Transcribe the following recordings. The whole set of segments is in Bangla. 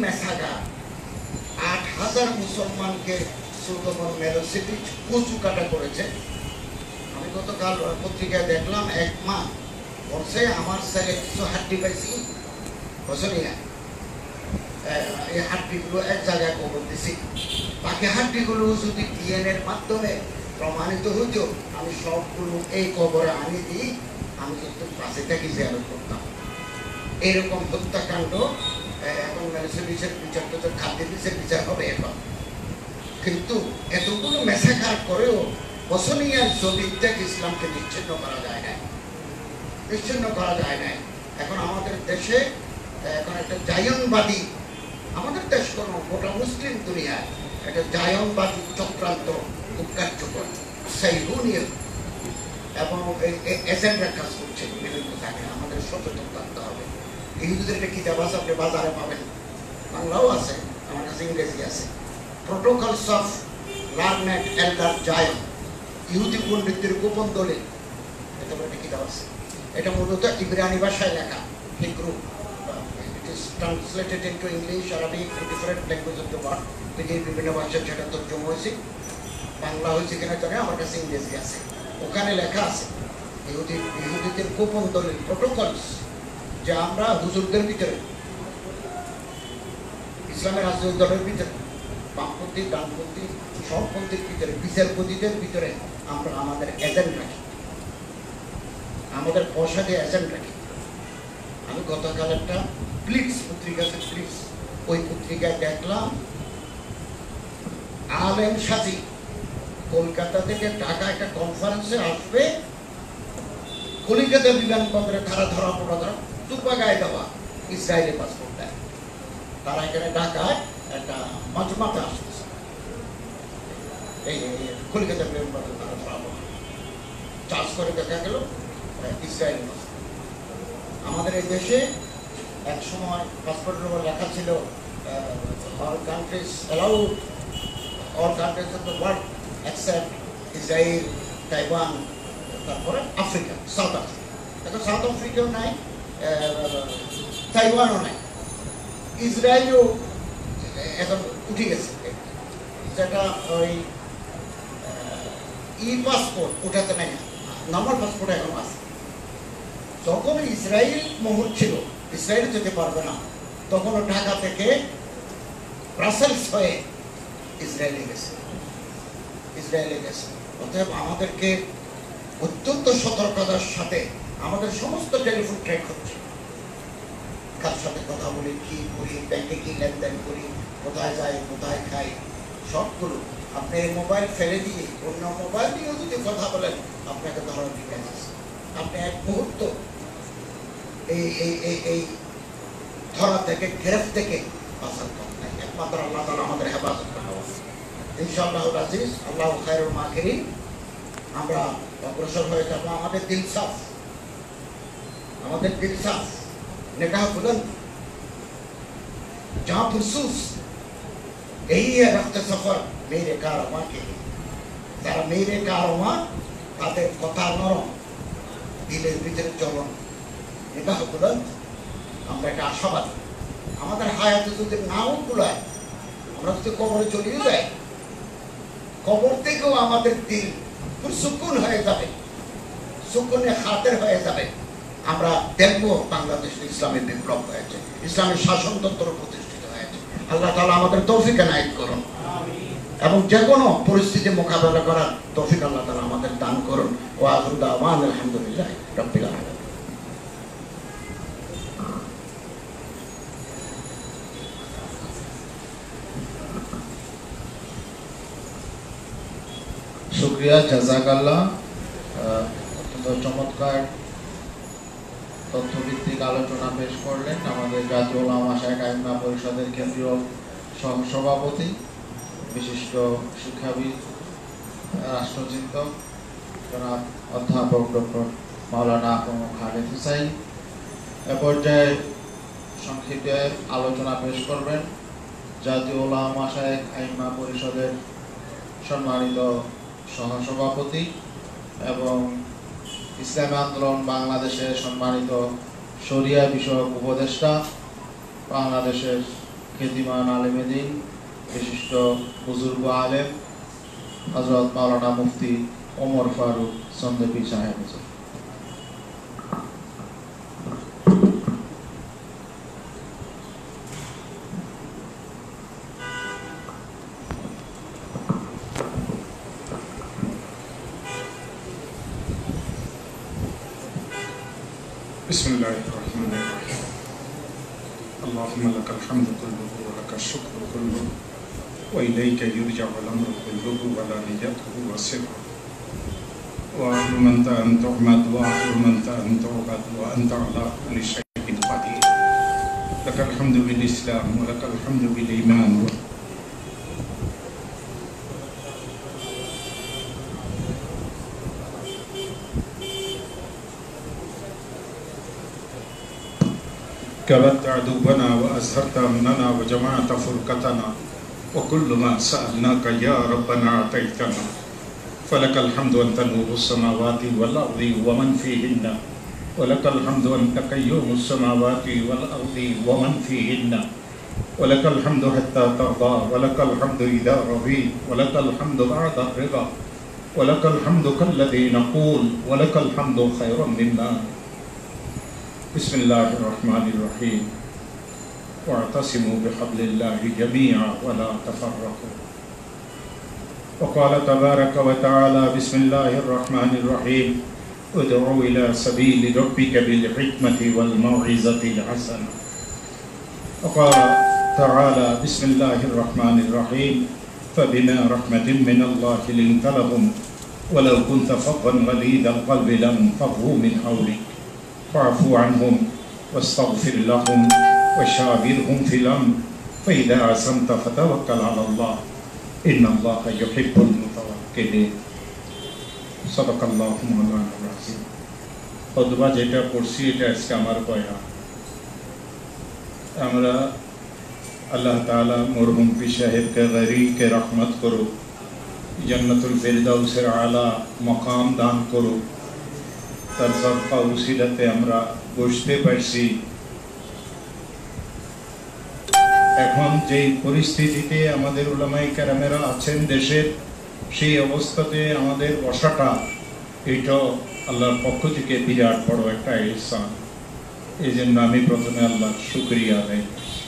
মেসাগার 8,000 মুসলমানকে সুলতান মেরোসিপিচ কচু কাটা করেছে। আমি গতকাল পত্রিকায় দেখলাম এক মা বলছে আমার ছেলে কিছু হাড্ডি পাইছি বছরিয়া, এই হাড্ডিগুলো এক জায়গায় কবর দিছি, বাকি হাড্ডিগুলো যদি ডিএনএর মাধ্যমে প্রমাণিত হইতো আমি সবগুলো এই কবরে আনি দিই, আমি কিন্তু পাশে থেকে জিয়ারত করতাম। এরকম হত্যাকাণ্ড এখন মেরোসিপিচের বিচার তো খাদ্য বিচার হবে এখন। কিন্তু এতগুলো মেসাকার করেও বসনিয়ার জমিন থেকে ইসলামকে বিচ্ছিন্ন করা যায় না, বিচ্ছিন্ন করা যায় না। এখন আমাদের দেশে এখন একটা জায়নবাদী, আমাদের দেশ কোন গোটা মুসলিম দুনিয়ায় একটা জায়নবাদী চক্রান্ত খুব কার্যকর, সাইহুনিয়া এবং এজেন্টরা কাজ করছে বিভিন্ন জায়গায়। আমাদের সচেতন থাকতে হবে। ইহুদিদের একটা কিতাব আছে, আপনি বাজারে পাবেন, বাংলাও আছে, আমার কাছে ইংরেজি আছে, প্রোটোকলস অফ লার্নেড এল্ডার জায়ন, ইহুদি পণ্ডিতদের গোপন দলিল, এটা একটা কিতাব আছে। এটা মূলত ইব্রানি ভাষায় লেখা, Hebrew, it is translated into English, Arabic, different language of the world. পৃথিবীর বিভিন্ন ভাষায় সেটা তর্জমা হয়েছে, বাংলা হয়েছে কিনা জানে, আমার কাছে ইংরেজি আছে। ওখানে লেখা আছে ইহুদিদের গোপন দলিল, প্রোটোকলস, যে আমরা হুজুরদের ভিতরে, ইসলামের রাজনৈতিক দলের ভিতরে, বামপন্থী ডানপন্থী সবপন্থীর ভিতরে, বিচারপতিদের ভিতরে আমরা আমাদের এজেন্ট রাখি, আমাদের পয়সা দিয়ে এজেন্ট রাখি। আমি গতকাল একটা প্লিটস পত্রিকা আছে, প্লিটস, ওই পত্রিকায় দেখলাম আলেম সাজি কলকাতা থেকে ঢাকা একটা কনফারেন্সে আসবে, কলিকাতা বিমানবন্দরে ধরা পড়া টুপা গায়ে দেওয়া ইসরায়েলি পাসপোর্ট দেয়, তারা এখানে ঢাকায় একটা মজমাতে আসতেছে, এই কলিকাতা বিমানবন্দরে তারা ধরা পড়া, চার্জ করে দেখা গেল ইসরায়েলি পাসপোর্ট। আমাদের এই দেশে এক সময় পাসপোর্টের উপর লেখা ছিল all countries allowed, all countries of the world except Israel, Taiwan, তারপরে আফ্রিকা, সাউথ আফ্রিকা। এখন সাউথ আফ্রিকাও নাই, তাইওয়ানও নাই, ইসরায়েলও এখন উঠে গেছে, যেটা ওই ই পাসপোর্ট ওঠাতে নাই, নর্মাল পাসপোর্ট এখন আছে। যখন ইসরায়েল মোহর ছিল, ইসরায়েল যেতে পারবে না, তখন ঢাকা থেকে ব্রাসেলস হয়ে ইসরায়েলে গেছে, ইসরায়েলে গেছে। অতএব আমাদেরকে অত্যন্ত সতর্কতার সাথে আমাদের সমস্ত টেলিফোন ট্র্যাক হচ্ছে, কার সাথে কথা বলি, কি করি, ব্যাংকে কি লেনদেন করি, কোথায় যাই, কোথায় খাই, সবগুলো। আপনি এই মোবাইল ফেলে দিয়ে অন্য মোবাইল দিয়েও যদি কথা বলেন, আপনাকে ধরার বিকাশ আছে। আপনি এক মুহূর্ত এই ধরা থেকে, গ্রেফ থেকে বাঁচার পথ নাই, একমাত্র আল্লাহ তাআলা আমাদের হেফাজত করা। ইনশাআল্লাহ আজিজ, আল্লাহ খায়রুল মাকিরিন। আমরা অগ্রসর হয়ে যাবো। আমাদের দিল সাফ, আমাদের দিল সাফ, निगाह बुलंद, जहां पुरसूस, यही है रफ्त सफर मेरे कारवां के। যারা মেরে কারওয়া, তাদের কথা নরম, দিলের ভিতরে চলন, নিগাহ বুলন্দ। আমরা একটা আশাবাদী। আমাদের হায়াতে যদি নাও কুলায়, আমরা যদি কবরে চলিয়ে যাই, কবর থেকেও আমাদের দিল পুরসুকুন হয়ে যাবে, সুকুনে খাতের হয়ে যাবে। আমরা দেখবো বাংলাদেশে ইসলামের বিপ্লব হয়েছে, ইসলামের শাসনতন্ত্র প্রতিষ্ঠিত হয়েছে। আল্লাহ তাআলা আমাদের তৌফিক এনায়েত করুন এবং যে কোনো পরিস্থিতি মোকাবেলা করার তৌফিক আল্লাহ তাআলা আমাদের দান করুন। ওয়া আখিরু দাওয়ানা আলহামদুলিল্লাহি রাব্বিল আলামিন। শুকরিয়া, জাযাকাল্লাহ। অত্যন্ত চমৎকার তথ্যভিত্তিক আলোচনা পেশ করলেন আমাদের জাতীয় উলামা মাশায়েখ আইম্মা পরিষদের কেন্দ্রীয় সহসভাপতি, বিশিষ্ট শিক্ষাবিদ, রাষ্ট্রচিন্তক জনাব অধ্যাপক ডক্টর মাওলানা প্রমুখ খালেদ হুসাইন। এ পর্যায়ে সংক্ষিপ্ত আলোচনা পেশ করবেন জাতীয় উলামা মাশায়েখ আইম্মা পরিষদের সম্মানিত সহসভাপতি এবং ইসলামী আন্দোলন বাংলাদেশের সম্মানিত শরিয়া বিষয়ক উপদেষ্টা, বাংলাদেশের খ্যাতিমান আলেম দ্বীন বিশিষ্ট বুজুর্গ আলেম হযরত মাওলানা মুফতি ওমর ফারুক সন্দেপী সাহেব। बिस्मिल्लाहिर्रहमानिर्रहीम। अल्लाहुम्मा लकल हम्दु कुल्लुहु व लकश शुक्रू कुल्लुहु व इलैका युरजअुल अम्रु कुल्लुहु व ला नियतुहु व सिर्रुहु व अहलु मन तु'मद व अहलु मन तु'बद व अंता अला कुल्लि शैइन क़दीर। लकल हम्दु बिल इस्लाम व लकल हम्दु बिल ईमान व कबत अदुबना व अज़हरत अमनना व जमाअत फुरक़तना व कुल्लु मा सअलनाका या रब्बना अतैतना फलकल हम्दु अंत नूरुस समावाति वल अर्दि व मन फ़ीहिन्ना व लकल हम्दु अंत क़य्यूमुस समावाति वल अर्दि व मन फ़ीहिन्ना व लकल हम्दु हत्ता तर्दा व लकल हम्दु इज़ा रज़ीत व लकल हम्दु बअद रिज़ा व लकल हम्दु कल्लज़ी नक़ूल व लकल हम्दु खैरुम मिम्मा। बिस्मिल्लाहिर्रहमानिर्रहीम। वअतसिमू बिहब्लिल्लाहि जमीअन वला तफर्रक़ू। वक़ाल तबारक व तआला बिस्मिल्लाहिर्रहमानिर्रहीम उदउ इला सबीलि रब्बिका बिल हिकमति वल मौइज़तिल हसना। वक़ाल तआला बिस्मिल्लाहिर्रहमानिर्रहीम फबिमा रहमतिन मिनल्लाहि लिन्त लहुम वलौ कुन्त फ़ज़्ज़न गलीज़ल क़ल्बि लन्फ़ज़्ज़ू मिन हव्लिक फ़अफ़ु अन्हुम वस्तग़फ़िर लहुम वशाविरहुम फ़िल अम्र फ़इज़ा अज़म्त फ़तवक्कल अलल्लाह इन्नल्लाह युहिब्बुल मुतवक्किलीन। सदक़ल्लाहु मौलाना अज़ीम। खुतबा যেটা পড়ছি এটা আজকে আমার বয়ান। আমরা আল্লাহ তাআলা মরহুম পীর সাহেবকে গরিকে রহমত করুক, জান্নাতুল ফিরদাউসের আলা মাকাম দান করুক। তার সদকা উসিলাতে আমরা বসতে পারছি। এখন যে পরিস্থিতিতে আমাদের উলামায়ে কেরামেরা আছেন দেশের, সেই অবস্থাতে আমাদের বসাটা এটা আল্লাহর পক্ষ থেকে বিরাট বড় একটা ইহসান। এই জন্য আমি প্রথমে আল্লাহর শুকরিয়া আদায় করছি।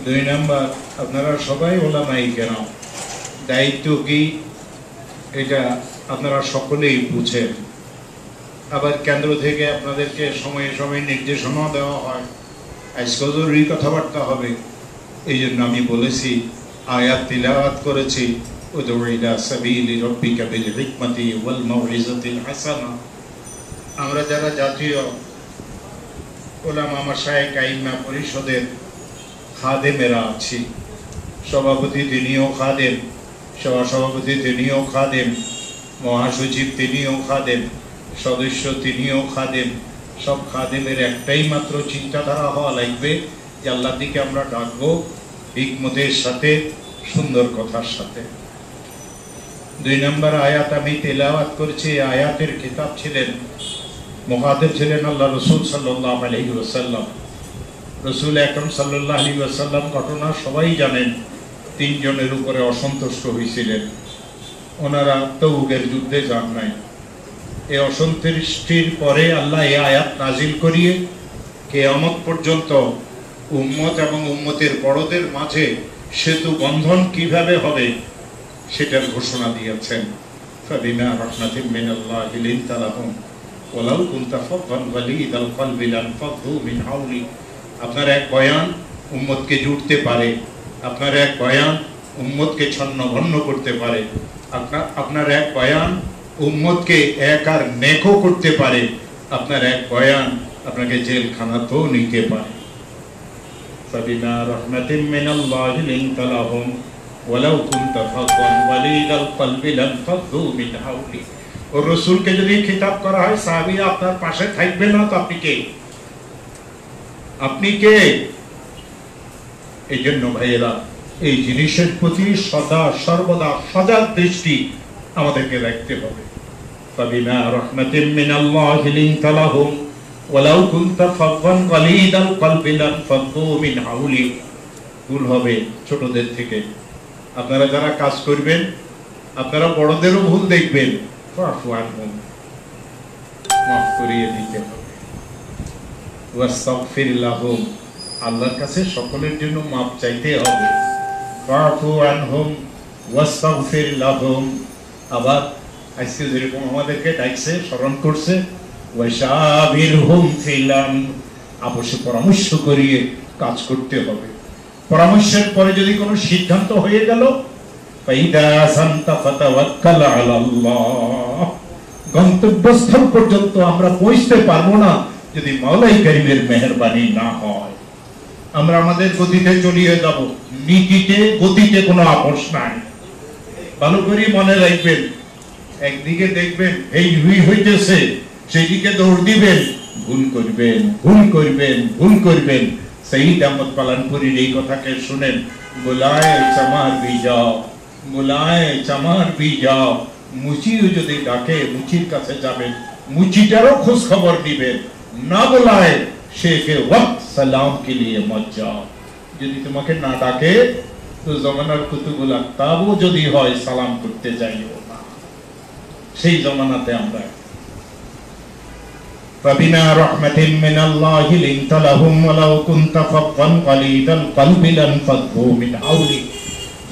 2 নাম্বার, আপনারা সবাই উলামায়ে কেরাম, দায়িত্ব কি এটা আপনারা সকলেই বুঝেন। আবার কেন্দ্র থেকে আপনাদেরকে সময়ে সময়ে নির্দেশনা দেওয়া হয়, আজকে জরুরি কথাবার্তা হবে। এই জন্য আমি বলেছি, আয়াত তিলাওয়াত করেছি উদউ ইলা সাবিলি রাব্বিকা বিল হিকমাতি ওয়াল মাউইযাতিল হাসানা। আমরা যারা জাতীয় উলামা মাশায়েখ আইম্মা পরিষদের খাদেমেরা আছি, সভাপতি তিনিও খাদেম, সহসভাপতি তিনিও খাদেম, মহাসচিব তিনিও খাদেম, সদস্য তিনিও খাদেম। সব খাদেমের একটাই মাত্র চিন্তাধারা হওয়া লাগবে যে আল্লাহর দিকে আমরা ডাকবো হিকমতের সাথে, সুন্দর কথার সাথে। 2 নম্বর আয়াত আমি তেলাওয়াত করেছি। আয়াতের কিতাব ছিলেন, মুখাতিব ছিলেন আল্লাহ রাসূল সাল্লাল্লাহু আলাইহি ওয়াসাল্লাম। রাসূল আকরাম সাল্লাল্লাহু আলাইহি ওয়াসাল্লাম ঘটনা সবাই জানেন, 3 জনের উপরে অসন্তুষ্ট হয়েছিলেন। ওনারা তবুকের যুদ্ধে যান নাই। এই অসন্তুষ্টির পরে আল্লাহ এই আয়াত নাজিল করিয়ে কিয়ামত পর্যন্ত উম্মত এবং উম্মতের বড়দের মাঝে সেতু বন্ধন কিভাবে হবে সেটার ঘোষণা দিয়েছেন। ফাবিমা রাহমাতিন মিনাল্লাহি লিনতা লাহুম ওয়ালাউ কুনতা ফায্যান গালিযাল কলবি লানফায্যু মিন হাওলিক। আপনার এক বয়ান উম্মতকে জুড়তে পারে, আপনার এক বয়ান উম্মতকে ছন্নভন্ন করতে পারে, আপনার এক বয়ান উম্মতকে এক আর নেকো করতে পারে, আপনার এক বয়ান আপনাকে জেলখানাতেও নিতে পারে। ফাবিমা রাহমাতিন মিনাল্লাহি লিনতা লাহুম ওয়ালাউ কুনতা ফায্যান গালিযাল কলবি লানফায্যু মিন হাওলিক। ও রাসূলকে যদি খিতাব করা হয় সাহাবীরা আপনার পাশে থাকবে না, তো আপনি কে? আপনি কে? এই জন্য ভাইয়েরা, এই জিনিসের প্রতি সদা সর্বদা সজাগ দৃষ্টি আমাদেরকে রাখতে হবে। ফাবিমা রাহমাতিন মিনাল্লাহি লিনতা লাহুম ওয়ালাউ কুনতা ফায্যান গালিযাল কলবি লানফায্যু মিন হাওলিক ভুল হবে ছোটদের থেকে। আপনারা যারা কাজ করবেন আপনারা বড়দেরও ভুল দেখবেন, মাফ করিয়ে দিতে হবে। ওয়াস্তাগফির লাহুম, আল্লাহর কাছে সকলের জন্য মাপ চাইতে হবে। ফাফু আনহুম ওয়াস্তাগফির লাহুম। আবার আজকে যেরকম আমাদেরকে ডাকছে, স্মরণ করছে, ওয়াশাবিরহুম ফিল আমর, আপসে পরামর্শ করিয়ে কাজ করতে হবে। পরামর্শের পরে যদি কোনো সিদ্ধান্ত হয়ে গেল, ফাইদা আযানতা ফাতাওয়াক্কাল আলাল্লাহ, গন্তব্যস্থল পর্যন্ত আমরা পৌঁছতে পারবো না যদি মাওলাই কারীমের মেহেরবানি না হয়। আমরা আমাদের গতিতে চলিয়ে যাব, নীতিতে গতিতে কোনো আপোষ নাই। ভালো করে মনে রাখবেন, একদিকে দেখবেন এই হুই হইতেছে, সেই দিকে দৌড় দিবেন, ভুল করবেন, ভুল করবেন, ভুল করবেন। সঈদ আহমদ পালানপুরীর এই কথাকে শুনেন, বুলায়ে চামার বিজা, বুলায়ে চামার বিজা, মুচিও যদি ডাকে মুচির কাছে যাবেন, মুচিটারও খোঁজ খবর দিবেন, না বলায় শেখে ওয়াক্ত সালাম কে লিয়ে মত যাও। যদি তোমাকে না ডাকে তো জমানার কুতুবুল আকতাবও যদি হয় সালাম করতে যাইও না। সেই জমানাতে আমরা فبما رحمة من الله لنت لهم ولو كنت فظا غليظ القلب لانفضوا من حولك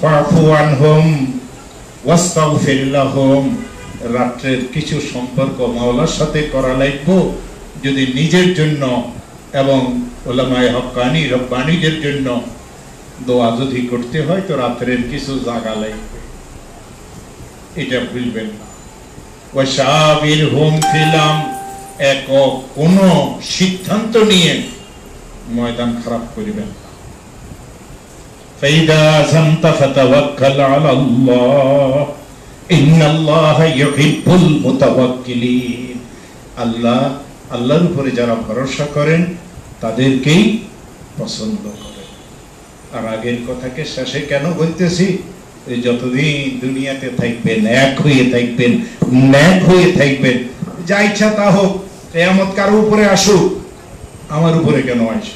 فاعف عنهم واستغفر لهم। রাত্রের কিছু সম্পর্ক মাওলার সাথে করা লাগবে যদি নিজের জন্য এবং উলামায়ে হক্কানি রব্বানীদের জন্য দোয়া যদি করতে হয় তো রাত্রের কিছু জায়গা লাগবে, এটা ভুলবেন না। ওয়াশাবিরহুম ফিল আমর, একক কোন সিদ্ধান্ত নিয়ে ময়দান খারাপ করিবেন না। ফাইদা আযানতা ফাতাওয়াক্কাল আলাল্লাহ ইন্নাল্লাহা ইউহিব্বুল মুতাওয়াক্কিলিন। আল্লাহর উপরে যারা ভরসা করেন তাদেরকেই পছন্দ করেন। আর আগের কথাকে শেষে কেন বলতেছি, যতদিন দুনিয়াতে থাকবেন এক হয়ে থাকবেন, ন্যাক হয়ে থাকবেন, যা ইচ্ছা তা হোক, কিয়ামত কার উপরে আসুক, আমার উপরে কেন আসে?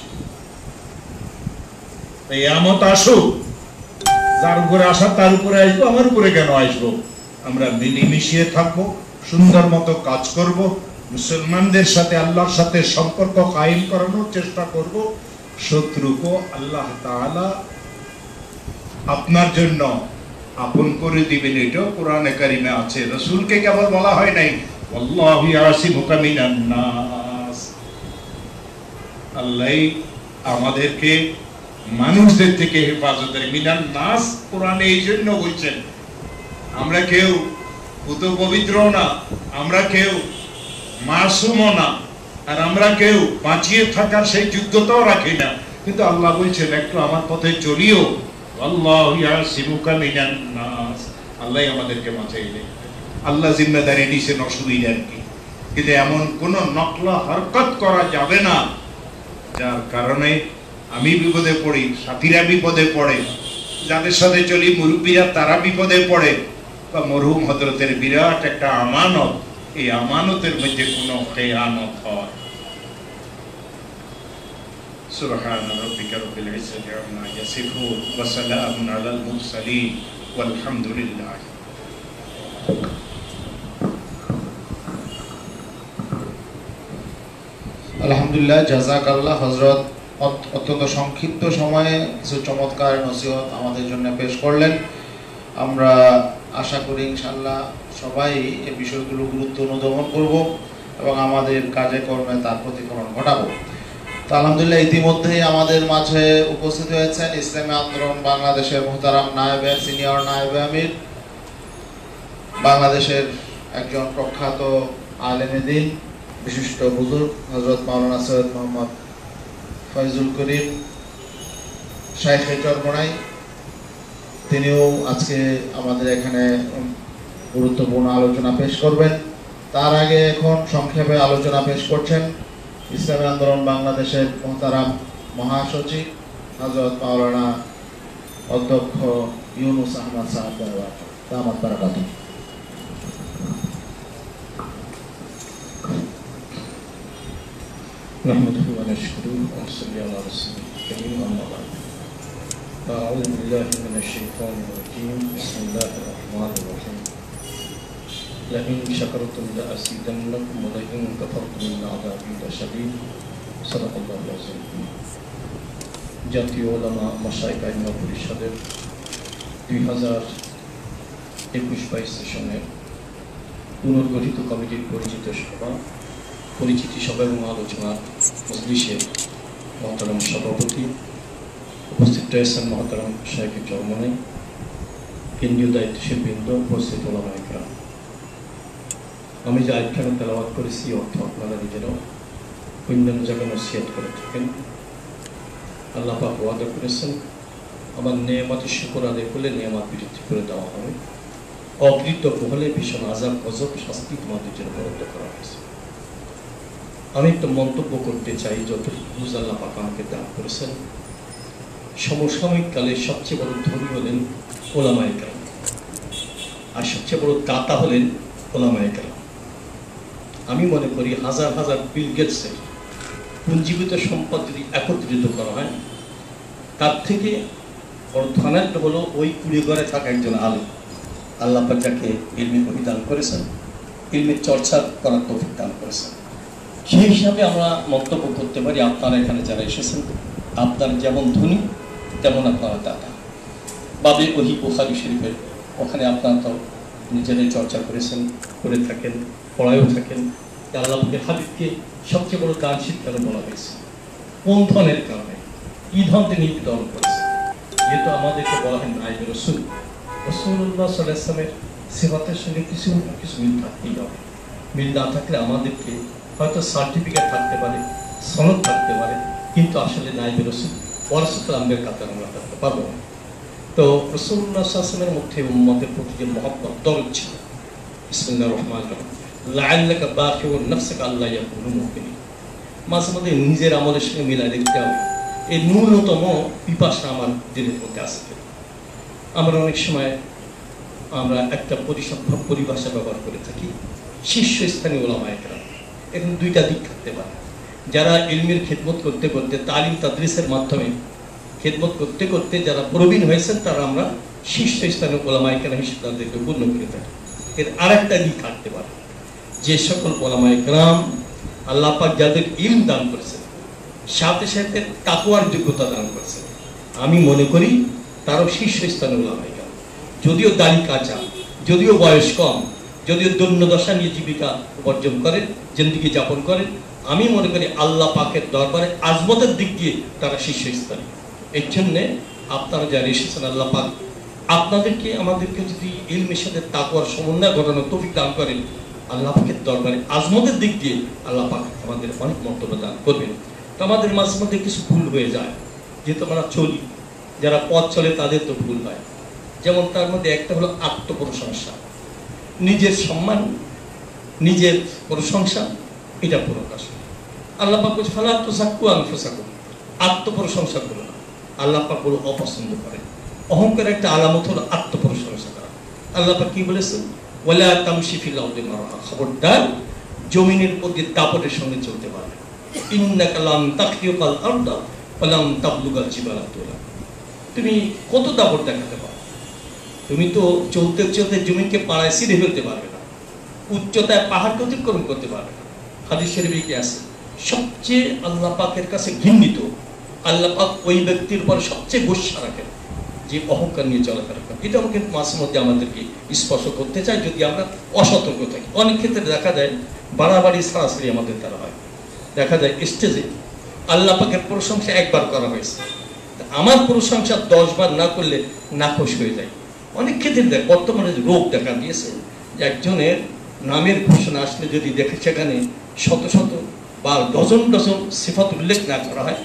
কিয়ামত আসুক, যার উপরে আসা তার উপরে আসবো, আমার উপরে কেন আসবো? আমরা মিলেমিশিয়ে থাকবো, সুন্দর মতো কাজ করব, মুসলমানদের সাথে আল্লাহর সাথে সম্পর্ক কায়েম করানোর চেষ্টা করব। শত্রুকে আল্লাহ তাআলা আপনার জন্য আপন করে দিবেন, এটাও কোরআনে কারিমে আছে। রাসূলকে কেবল বলা হয় নাই আল্লাহু ইয়াসিমুকা মিনান নাস, আল্লাহ আমাদেরকে মানুষদের থেকে হেফাজতের। মিনান নাস কোরআনে এই জন্য বলছেন, আমরা কেউ পুত পবিত্র না, আমরা কেউ মাসুমও না, আর আমরা কেউ বাঁচিয়ে থাকার সেই যোগ্যতাও রাখি না, কিন্তু আল্লাহ বলছেন একটু আমার পথে চলিও। আল্লাহু ইয়াসিমুকা মিনান নাস, আল্লাহ আমাদেরকে বাঁচাইলেন। আল্লাহ জিম্মেদারি নিছেন, অসুবিধার কি? কিন্তু এমন কোন নকলা হরকত করা যাবে না যার কারণে আমি বিপদে পড়ি, সাথীরা বিপদে পড়ে, যাদের সাথে চলি মুরব্বীরা তারা বিপদে পড়ে, বা মরহুম হযরতের বিরাট একটা আমানত, এই আমানতের মধ্যে কোনো খেয়ানত হয়। সুবহান রাব্বিকা রব্বিল ইজ্জাতি আম্মা ইয়াসিফুন ওয়া সালামুন আলাল মুরসালিন ওয়ালহামদুলিল্লাহ। আলহামদুলিল্লাহ, জাযাকাল্লাহ হযরত। অত্যন্ত সংক্ষিপ্ত সময়ে কিছু চমৎকার নসিহত আমাদের জন্য পেশ করলেন। আমরা আশা করি ইনশাআল্লাহ সবাই এই বিষয়গুলো গুরুত্ব অনুধাবন করব এবং আমাদের কাজে কর্মে তার প্রতিফলন ঘটাবো। তো আলহামদুলিল্লাহ, ইতিমধ্যেই আমাদের মাঝে উপস্থিত হয়েছেন ইসলামী আন্দোলন বাংলাদেশের মুহতারাম নায়েবে, সিনিয়র নায়েবে আমির, বাংলাদেশের একজন প্রখ্যাত আলেমে দ্বীন, বিশিষ্ট বুজুর্গ হযরত মাওলানা সৈয়দ মোহাম্মদ ফয়জুল করিম শাইখে চরমোনাই। তিনিও আজকে আমাদের এখানে গুরুত্বপূর্ণ আলোচনা পেশ করবেন। তার আগে এখন সংক্ষেপে আলোচনা পেশ করছেন ইসলামী আন্দোলন বাংলাদেশের মুহতারাম মহাসচিব হযরত মাওলানা অধ্যক্ষ ইউনুস আহমদ সাহেব দামাত বারাকাতুহু। نحمده ونشكره ونصلي على رسوله الكريم أما بعد أعوذ بالله من الشيطان الرجيم بسم الله الرحمن الرحيم لئن شكرتم لأزيدنكم ولئن كفرتم إن عذابي لشديد صدق الله العظيم জাতীয় ওলামা মাশায়েখ আইম্মা পরিষদের 2021-22 সেশনের পুনর্গঠিত কমিটির পরিচিতি সভা এবং আলোচনার মজলিসের মহতারাম সভাপতি, উপস্থিত রয়েছেন মহতারাম শাইখ চরমনে, কেন্দ্রীয় দায়িত্বশীল বৃন্দ, উপস্থিত ওলামায়ে কেরাম। আমি যে আয়াতখানা তেলাওয়াত করেছি অর্থ আপনারা নিজেরাও অন্যান্য জায়গায় নসিহত করে থাকেন। আল্লাহ পাক ওয়াদা করেছেন, আমার নেয়ামতের শুকর আদায় করলে নেয়ামত বৃদ্ধি করে দেওয়া হবে, অকৃতজ্ঞ হলে ভীষণ আযাব গজব শাস্তি তোমাদের জন্য বরাদ্দ করা হয়েছে। আমি একটা মন্তব্য করতে চাই, যতটুকু বুঝ আল্লাহ পাক আমাকে দান করেছেন। সমসাময়িক কালে সবচেয়ে বড় ধনী হলেন ওলামায়ে কেরাম, আর সবচেয়ে বড় দাতা হলেন ওলামায়ে কেরাম। আমি মনে করি হাজার হাজার বিল গেটসের পুঞ্জীবিত সম্পদ যদি একত্রিত করা হয়, তার থেকে বড় ধনাঢ্য হলো ওই কুড়ি ঘরে থাকা একজন আলেম। আল্লাহ পাক যাকে ইলমের অভিদান করেছেন, ইলমের চর্চা করার তৌফিক দান করেছেন। সেই হিসাবে আমরা মন্তব্য করতে পারি, আপনারা এখানে যারা এসেছেন, আপনারা যেমন ধনী তেমন আপনারা দাতা। বাবে ওহি বুখারী শরীফের ওখানে আপনারা তো নিজেরাই চর্চা করেছেন, করে থাকেন, পড়ায়ও থাকেন। আল্লাহ হাবিবকে সবচেয়ে বড় দানশীল কেন বলা হয়েছে? কোন ধনের কারণে? কি ধন তিনি বিতরণ করেছেন? যেহেতু আমাদেরকে বলা হয় নায়েবে রাসূল, রাসূলুল্লাহ সাল্লাল্লাহু আলাইহি ওয়াসাল্লামের সিফাতের সঙ্গে কিছু না কিছু মিল থাকতেই হবে। মিল না থাকলে আমাদেরকে হয়তো সার্টিফিকেট থাকতে পারে, সনদ থাকতে পারে, কিন্তু আসলে নায়েবে রাসূল ওয়ারাসাতুল আম্বিয়ার কাতারে আমরা থাকতে পারবো না। তো রাসূলুল্লাহ সাল্লাল্লাহু আলাইহি ওয়াসাল্লামের মধ্যে উম্মতের প্রতি যে মহব্বত, দরদ ছিল। বিসমিল্লাহির রহমানির রহিম। লাআল্লাকা বাখিউন নাফসাকা আল্লা ইয়াকুনু মুমিনিন। মাঝে মাঝে নিজের আমলের সঙ্গে মিলাই দেখতে হবে, এই ন্যূনতম পিপাসা আমার দিলের মধ্যে আসছে। আমরা অনেক সময় আমরা একটা পরিভাষা ব্যবহার করে থাকি, শীর্ষস্থানীয় ওলামায়ে কেরাম। এখানে দুইটা দিক থাকতে পারে। যারা ইলমের খেদমত করতে করতে, তালিম তাদরিসের মাধ্যমে খেদমত করতে করতে যারা প্রবীণ হয়েছেন, তারা আমরা শীর্ষস্থানীয় ওলামায়ে কেরাম হিসেবে তাদেরকে গণ্য করে থাকি। এর আরেকটা দিক থাকতে পারে, যে সকল ওলামায়ে কেরাম আল্লাহ পাক যাদের ইলম দান করেছেন, সাথে সাথে তাকওয়ার যোগ্যতা দান করেছেন, আমি মনে করি তারও শীর্ষস্থানীয় ওলামায়ে কেরাম। যদিও দাড়ি কাঁচা, যদিও বয়স কম, যদিও দৈন্যদশা নিয়ে জীবিকা উপার্জন করেন, জিন্দেগি যাপন করেন, আমি মনে করি আল্লাহ পাকের দরবারে আজমতের দিক দিয়ে তারা শীর্ষস্থানীয়। এর জন্যে আপনারা যারা এসেছেন, আল্লাহ পাক আপনাদেরকে আমাদেরকে যদি ইলমের সাথে তাকওয়ার সমন্বয় ঘটানোর তৌফিক দান করেন, আল্লাহ পাকের দরবারে আজমতের দিক দিয়ে আল্লাহ পাক আমাদের অনেক মর্তবা দান করবেন। তো আমাদের মাঝে মধ্যে কিছু ভুল হয়ে যায়, যেহেতু আমরা চলি, যারা পথ চলে তাদের তো ভুল হয়। যেমন তার মধ্যে একটা হলো আত্মপ্রশংসা, নিজের সম্মান, নিজের প্রশংসা, এটা প্রকাশ। আল্লাহ পাক বলছে ফালা তুযাক্কু আনফুসাকুম, আত্মপ্রশংসা করো না। আল্লাহ পাক বড় অপছন্দ করেন। অহংকার একটা আলামত হলো আত্মপ্রশংসা করা। আল্লাহ পাক কি বলেছেন? ওয়ালা তামশি ফিল আরদি মারহা, খবরদার জমিনের মধ্যে দাপটের সঙ্গে চলতে পারবে। ইন্নাকা লান তাখরিকাল আরদা ওয়া লান তাবলুগাল জিবালা তুলা। তুমি কত দাপট দেখাতে পারো? তুমি তো চলতে চলতে জমিনকে পাড়ায় ছিঁড়ে ফেলতে পারবে না, উচ্চতায় পাহাড়কে অতিক্রম করতে পারবে না। হাদিস শরীফে কি আছে? সবচেয়ে আল্লাহ পাকের কাছে ঘৃণিত, আল্লাহ পাক ওই ব্যক্তির উপর সবচেয়ে গোসা রাখেন যে অহংকার নিয়ে চলাফেরা করে। এটা আমাকে মাঝে মধ্যে আমাদেরকে স্পর্শ করতে চাই, যদি আমরা অসতর্ক থাকি। অনেক ক্ষেত্রে দেখা যায় বাড়াবাড়ি ছাড়াছাড়ি আমাদের দ্বারা হয়। দেখা যায় স্টেজে আল্লাহ পাকের প্রশংসা একবার করা হয়েছে, আমার প্রশংসা 10 বার না করলে নাখোশ হয়ে যায়। অনেক ক্ষেত্রে দেখ বর্তমানে রোগ দেখা দিয়েছে যে একজনের নামের ঘোষণা আসলে যদি দেখে সেখানে শত শত বা ডজন ডজন সিফাত উল্লেখ না করা হয়,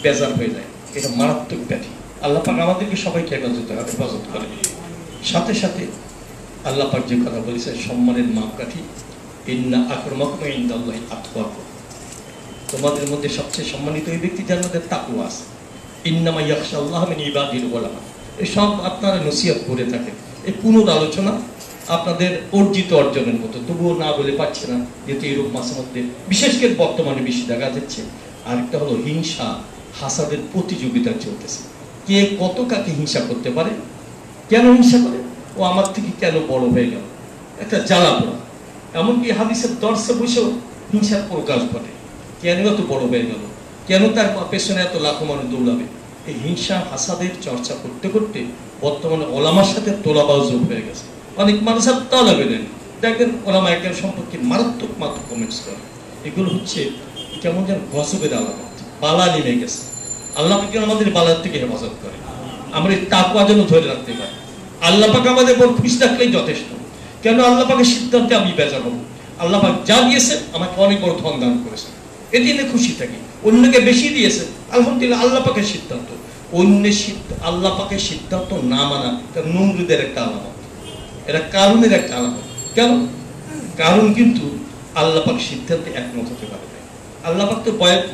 বেজার হয়ে যায়। এটা মারাত্মক ব্যাধি। আল্লাহ পাক আমাদেরকে সবাইকে হেফাজত করে। সাথে সাথে আল্লাহ পাক যে কথা বলেছে, সম্মানের মাপকাঠি, ইন্না আকরামাকুম ইনদাল্লাহি আতকাকুম, তোমাদের মধ্যে সবচেয়ে সম্মানিত ওই ব্যক্তি যার মধ্যে তাকওয়া আছে। ইন্নামা ইয়াখশাল্লাহ মিন ইবাদিল উলামা। এই সব আপনারা নসিহত করে থাকেন। এই পুনরালোচনা আপনাদের অর্জিত অর্জনের মতো, তবুও না বলে পাচ্ছে না, যেহেতু এরূপ মাঝে মধ্যে বিশেষ করে বর্তমানে বেশি দেখা যাচ্ছে। আরেকটা হলো হিংসা, হাসাদের প্রতিযোগিতা চলতেছে। কে কত কাকে হিংসা করতে পারে, কেন হিংসা করে, ও আমার থেকে কেন বড় হয়ে গেল, একটা জ্বালা পোড়া। এমনকি হাদিসের দর্শে বসেও হিংসার প্রকাশ ঘটে, কেন এত বড় হয়ে গেল, কেন তার পেছনে এত লাখো মানুষ দৌড়াবে। এই হিংসা হাসাদের চর্চা করতে করতে বর্তমানে ওলামার সাথে তোলাবাজ হয়ে গেছে। অনেক মানুষ আর তালাবে নেন, দেখবেন ওলামা একের সম্পর্কে মারাত্মক কমেন্টস করে। এগুলো হচ্ছে কেমন যেন গজবের আলামত, বালা নেমে গেছে। আল্লাহ পাক আমাদের বালার থেকে হেফাজত করে, আমরা এই তাকওয়া যেন ধরে রাখতে পারি। আল্লাহ পাক আমাদের উপর খুশি থাকলেই যথেষ্ট। কেন আল্লাহ পাকের সিদ্ধান্তে আমি বেজার হব। আল্লাহ পাক যা দিয়েছে আমাকে অনেক বড় ধন দান করেছে, এটি নিয়ে খুশি থাকি। অন্যকে বেশি দিয়েছে, আলহামদুলিল্লাহ, আল্লাহ পাকের সিদ্ধান্ত। অন্যের আল্লাহ পাকের সিদ্ধান্ত না মানা এটা নমরুদের একটা আলামত, এটা কারণের একটা আলামত। কেন? কারণ কিন্তু আল্লাহ পাক সিদ্ধান্তে একমত হতে পারে না। আল্লাহ পাক তো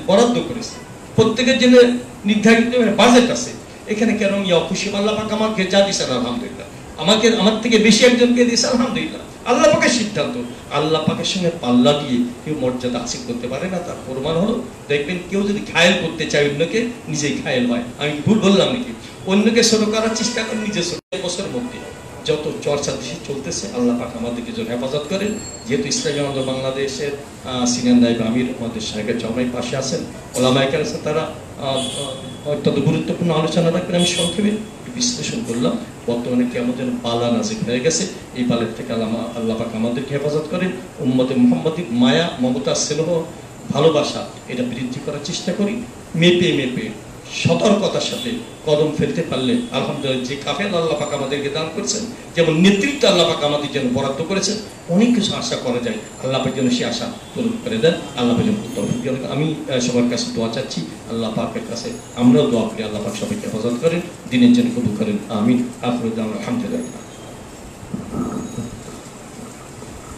বরাদ্দ করেছে, প্রত্যেকের জন্য নির্ধারিত বাজেট আছে। এখানে কেন আমি অখুশি? আল্লাহ পাক আমাকে যা দিয়েছেন আলহামদুলিল্লাহ, আমার থেকে বেশি একজনকে দিয়েছে আলহামদুলিল্লাহ। আল্লাহ পাকের সিদ্ধান্ত, আল্লাহ পাকের সঙ্গে পাল্লা দিয়ে কেউ মর্যাদা হাসিল করতে পারে না। তার প্রমাণ হলো, দেখবেন কেউ যদি ঘায়েল করতে চায় অন্যকে, নিজেই ঘায়েল হয়। আমি ভুল বললাম নাকি? অন্যকে ছোট করার চেষ্টা করে নিজে ছোট। বছরের মধ্যে যত চর্চা দেশে চলতেছে, আল্লাহ পাক আমাদেরকে যেন হেফাজত করেন। যেহেতু ইসলামী আন্দোলন বাংলাদেশের সিনিয়র নায়েব আমির আমাদের সাহেবের জমাই পাশে আছেন, ওলামায়ে কেরাম আছেন, তারা অত্যন্ত গুরুত্বপূর্ণ আলোচনা রাখবেন। আমি সংক্ষেপে বিশ্লেষণ করলাম। বর্তমানে কেমন যেন বালা নাজিল হয়ে গেছে, এই বালের থেকে আল্লাহ পাক আমাদেরকে হেফাজত করেন। উম্মতে মুহাম্মাদির মায়া, মমতা, স্নেহ, ভালোবাসা এটা বৃদ্ধি করার চেষ্টা করি। মেপে মেপে সতর্কতার সাথে কদম ফেলতে পারলে আলহামদুলিল্লাহ, যে কাফেল আল্লাহ পাক আমাদেরকে দান করেছেন, যেমন নেতৃত্ব আল্লাহ পাক আমাদের জন্য বরাদ্দ করেছেন, অনেক কিছু আশা করা যায়। আল্লাহ পাক যেন সে আশা পূরণ করে দেন। আল্লাহ পাক যেন তৌফিক দান করেন। আমি সবার কাছে দোয়া চাচ্ছি, আল্লাহ পাকের কাছে আমরাও দোয়া করি, আল্লাহ পাক সবাইকে হেফাজত করেন, দিনের জন্য কবুল করেন। আমিন। আলহামদুলিল্লাহ।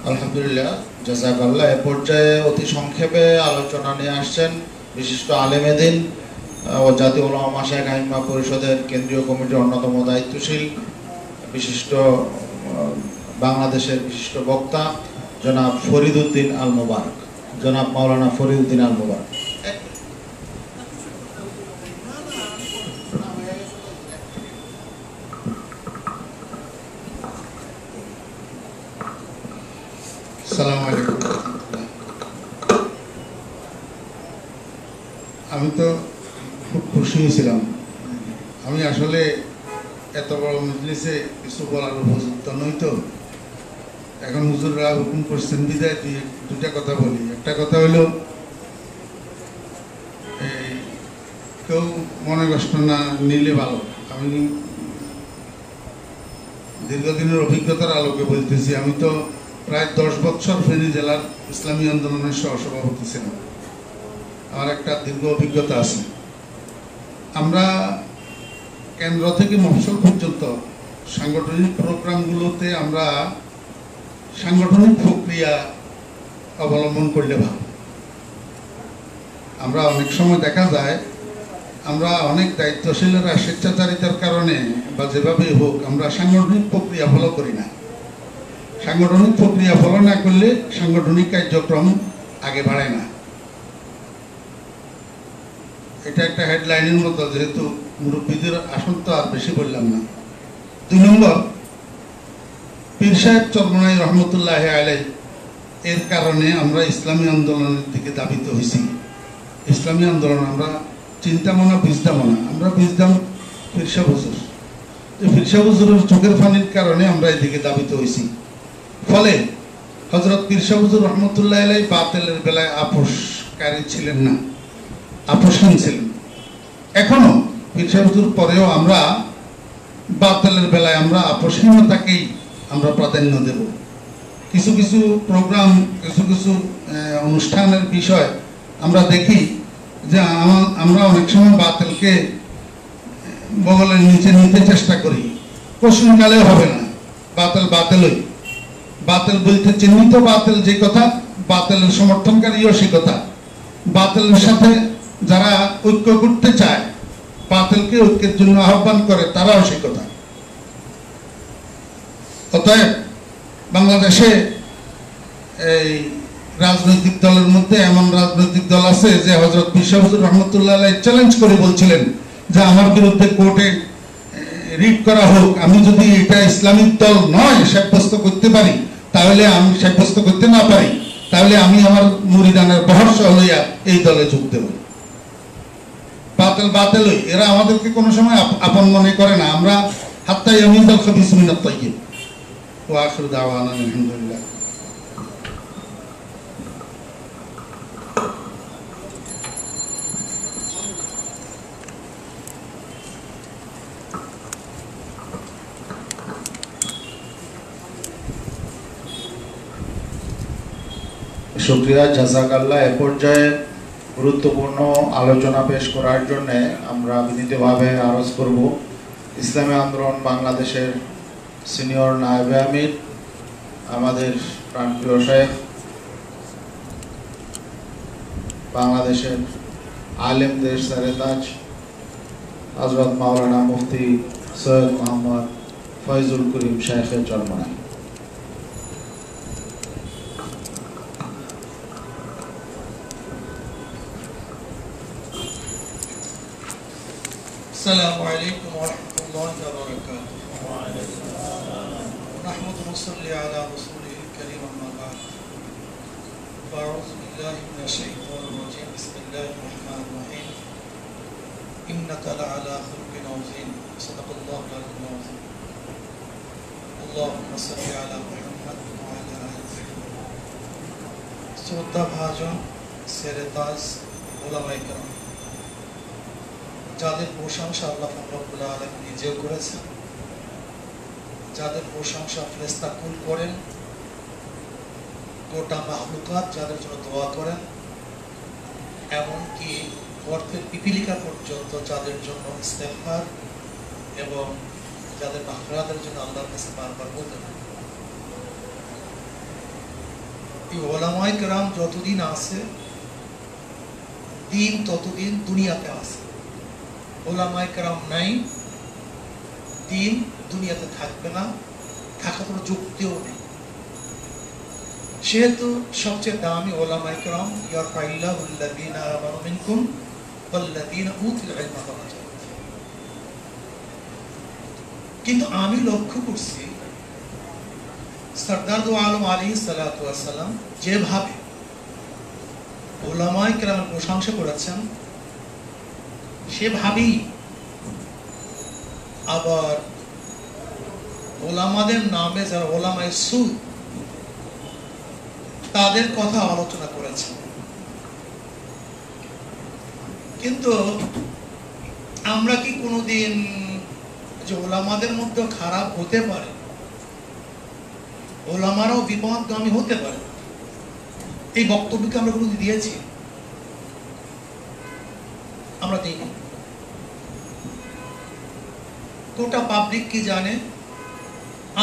আলহামদুলিল্লাহ, জাযাকাল্লাহ। এ পর্যায়ে অতি সংক্ষেপে আলোচনা নিয়ে আসছেন বিশিষ্ট আলেমে দ্বীন ও জাতীয় উলামা মাশায়েখ আইম্মা পরিষদের কেন্দ্রীয় কমিটির অন্যতম দায়িত্বশীল বিশিষ্ট বাংলাদেশের বিশিষ্ট বক্তা জনাব ফরিদউদ্দিন আল মোবারক, জনাব মাওলানা ফরিদউদ্দিন আল মোবারক। আসসালামু আলাইকুম। আমি তো খুব খুশি হয়েছিলাম। আমি আসলে এত বড় মজলিসে কিছু বলার উপযুক্ত নই। তো এখন হুজুররা হুকুম করছেন বিদায় দিয়ে দুটা কথা বলি। একটা কথা হলো, এই কেউ মনে কষ্ট না নিলে ভালো। আমি দীর্ঘদিনের অভিজ্ঞতার আলোকে বলতেছি। আমি তো প্রায় 10 বছর ফেনী জেলার ইসলামী আন্দোলনের সহসভাপতি ছিলাম। আমার একটা দীর্ঘ অভিজ্ঞতা আছে। আমরা কেন্দ্র থেকে মফস্বল পর্যন্ত সাংগঠনিক প্রোগ্রামগুলোতে আমরা সাংগঠনিক প্রক্রিয়া অবলম্বন করলে ভালো। আমরা অনেক সময় দেখা যায় আমরা অনেক দায়িত্বশীলরা স্বেচ্ছাচারিতার কারণে বা যেভাবেই হোক আমরা সাংগঠনিক প্রক্রিয়া ফলো করি না। সাংগঠনিক প্রক্রিয়া ফলো না করলে সাংগঠনিক কার্যক্রম আগে বাড়ে না। এটা একটা হেডলাইনের মতো, যেহেতু মুরব্বীদের আসন তো আর বেশি বললাম না। 2 নম্বর, পীর সাহেব চরমনাই রহমতুল্লাহ আলাইহি এর কারণে আমরা ইসলামী আন্দোলনের দিকে ধাবিত হয়েছি। ইসলামী আন্দোলন আমরা চিন্তামো না, বুঝতামও না। আমরা বুঝতাম পীর সাহেব হুজুর। পীর সাহেব হুজুরের চোখের পানির কারণে আমরা এদিকে ধাবিত হয়েছি। ফলে হযরত পীর সাহেব হুজুর রহমতুল্লাহ আলাইহি বাতিলের বেলায় আপোষকারী ছিলেন না, আপোষহীন ছিলেন। এখনো পীর সাহেব হুজুর পরেও আমরা বাতিলের বেলায় আমরা আপোষহীনতাকেই আমরা প্রাধান্য দেব। কিছু কিছু প্রোগ্রাম, কিছু কিছু অনুষ্ঠানের বিষয় আমরা দেখি যে আমরা অনেক সময় বাতিলকে বগলের নিচে নিতে চেষ্টা করি। প্রশ্নকালেও হবে না, বাতিল বাতিলই। বাতিল বলতে চিহ্নিত বাতিল যে কথা, বাতিলের সমর্থনকারীও সে কথা। বাতিলের সাথে যারা ঐক্য করতে চায়, বাতিলকে ঐক্যের জন্য আহ্বান করে, তারাও সে কথা। অতএব বাংলাদেশে এই রাজনৈতিক দলের মধ্যে এমন রাজনৈতিক দল আছে যে হযরত পীর সাহেব হুজুর রহমতুল্লাহ আলাইহি চ্যালেঞ্জ করে বলছিলেন যে আমার বিরুদ্ধে কোর্টে রিট করা হোক, আমি যদি এটা ইসলামিক দল নয় সাব্যস্ত করতে পারি, তাহলে আমি সাব্যস্ত করতে না পারি, তাহলে আমি আমার মুরিদানের বহর সহ লইয়া এই দলে যোগ দেব। বাতিল বাতিলই, এরা আমাদেরকে কোনো সময় আপন মনে করে না। আমরা হাত্তা ইয়ামিনাল খাবিস মিনাত তাইয়্যিব। ওয়া আখিরু দাওয়ানা আলহামদুলিল্লাহ। শুকরিয়া, জাযাকাল্লাহ। এ পর্যায়ে গুরুত্বপূর্ণ আলোচনা পেশ করার জন্য আমরা বিনীতভাবে আরজ করব ইসলামী আন্দোলন বাংলাদেশের সিনিয়র নায়েবে আমির, আমাদের প্রাণপ্রিয় শেখ, বাংলাদেশের আলেমদের সেরেতাজ হযরত মাওলানা মুফতি সৈয়দ মোহাম্মদ ফয়জুল করিম শেখের জন্মদিন। السلام عليكم ورحمة الله وبركاته. نحمد ونصلي على رسوله الكريم أما بعد. أعوذ بالله من الشيطان الرجيم. بسم الله الرحمن الرحيم. إنك لعلى خلق عظيم. صدق الله العظيم. اللهم صل على محمد وعلى آل محمد. শ্রদ্ধা ভাজন সেরেতাজ ওলামায়ে কেরাম, যাদের প্রশংসা আল্লাহ রাব্বুল আলামিন নিজেও করেছেন, যাদের প্রশংসা ফেরেশতা কুল করেন, গোটা মাখলুকাত যাদের জন্য দোয়া করেন, এমনকি অর্থের পিপিলিকা পর্যন্ত যাদের জন্য ইস্তেগফার এবং যাদের মাগফিরাতের জন্য আল্লাহর কাছে বারবার বলতে থাকে। এই ওলামায়ে কেরাম যতদিন আছে, দিন ততদিন দুনিয়াতে আছে। ওলামায়ে কেরাম নাই, দিন দুনিয়াতে থাকবে না, থাকার কোনো যুক্তিও নেই। সেহেতু সবচেয়ে দামি ওলামায়ে কেরাম, ইয়ারফাইল্লাহুল্লাযীনা আমানু মিনকুম ওয়াল্লাযীনা উতুল ইলমা দারাজাত। কিন্তু আমি লক্ষ্য করছি সরদার দু আলম আলাইহিস সালাতু ওয়াস সালাম যেভাবে ওলামায়ে কেরামের প্রশংসা করেছেন, সেভাবেই আবার ওলামাদের নামে যারা ওলামায়ে সু, তাদের কথা আলোচনা করেছেন। কিন্তু আমরা কি কোনোদিন যে ওলামাদের মধ্যে খারাপ হতে পারে, ওলামারাও বিপদগামী হতে পারে, এই বক্তব্যকে আমরা কোনোদিন দিয়েছি? আমরা দিইনি। গোটা পাবলিক কি জানে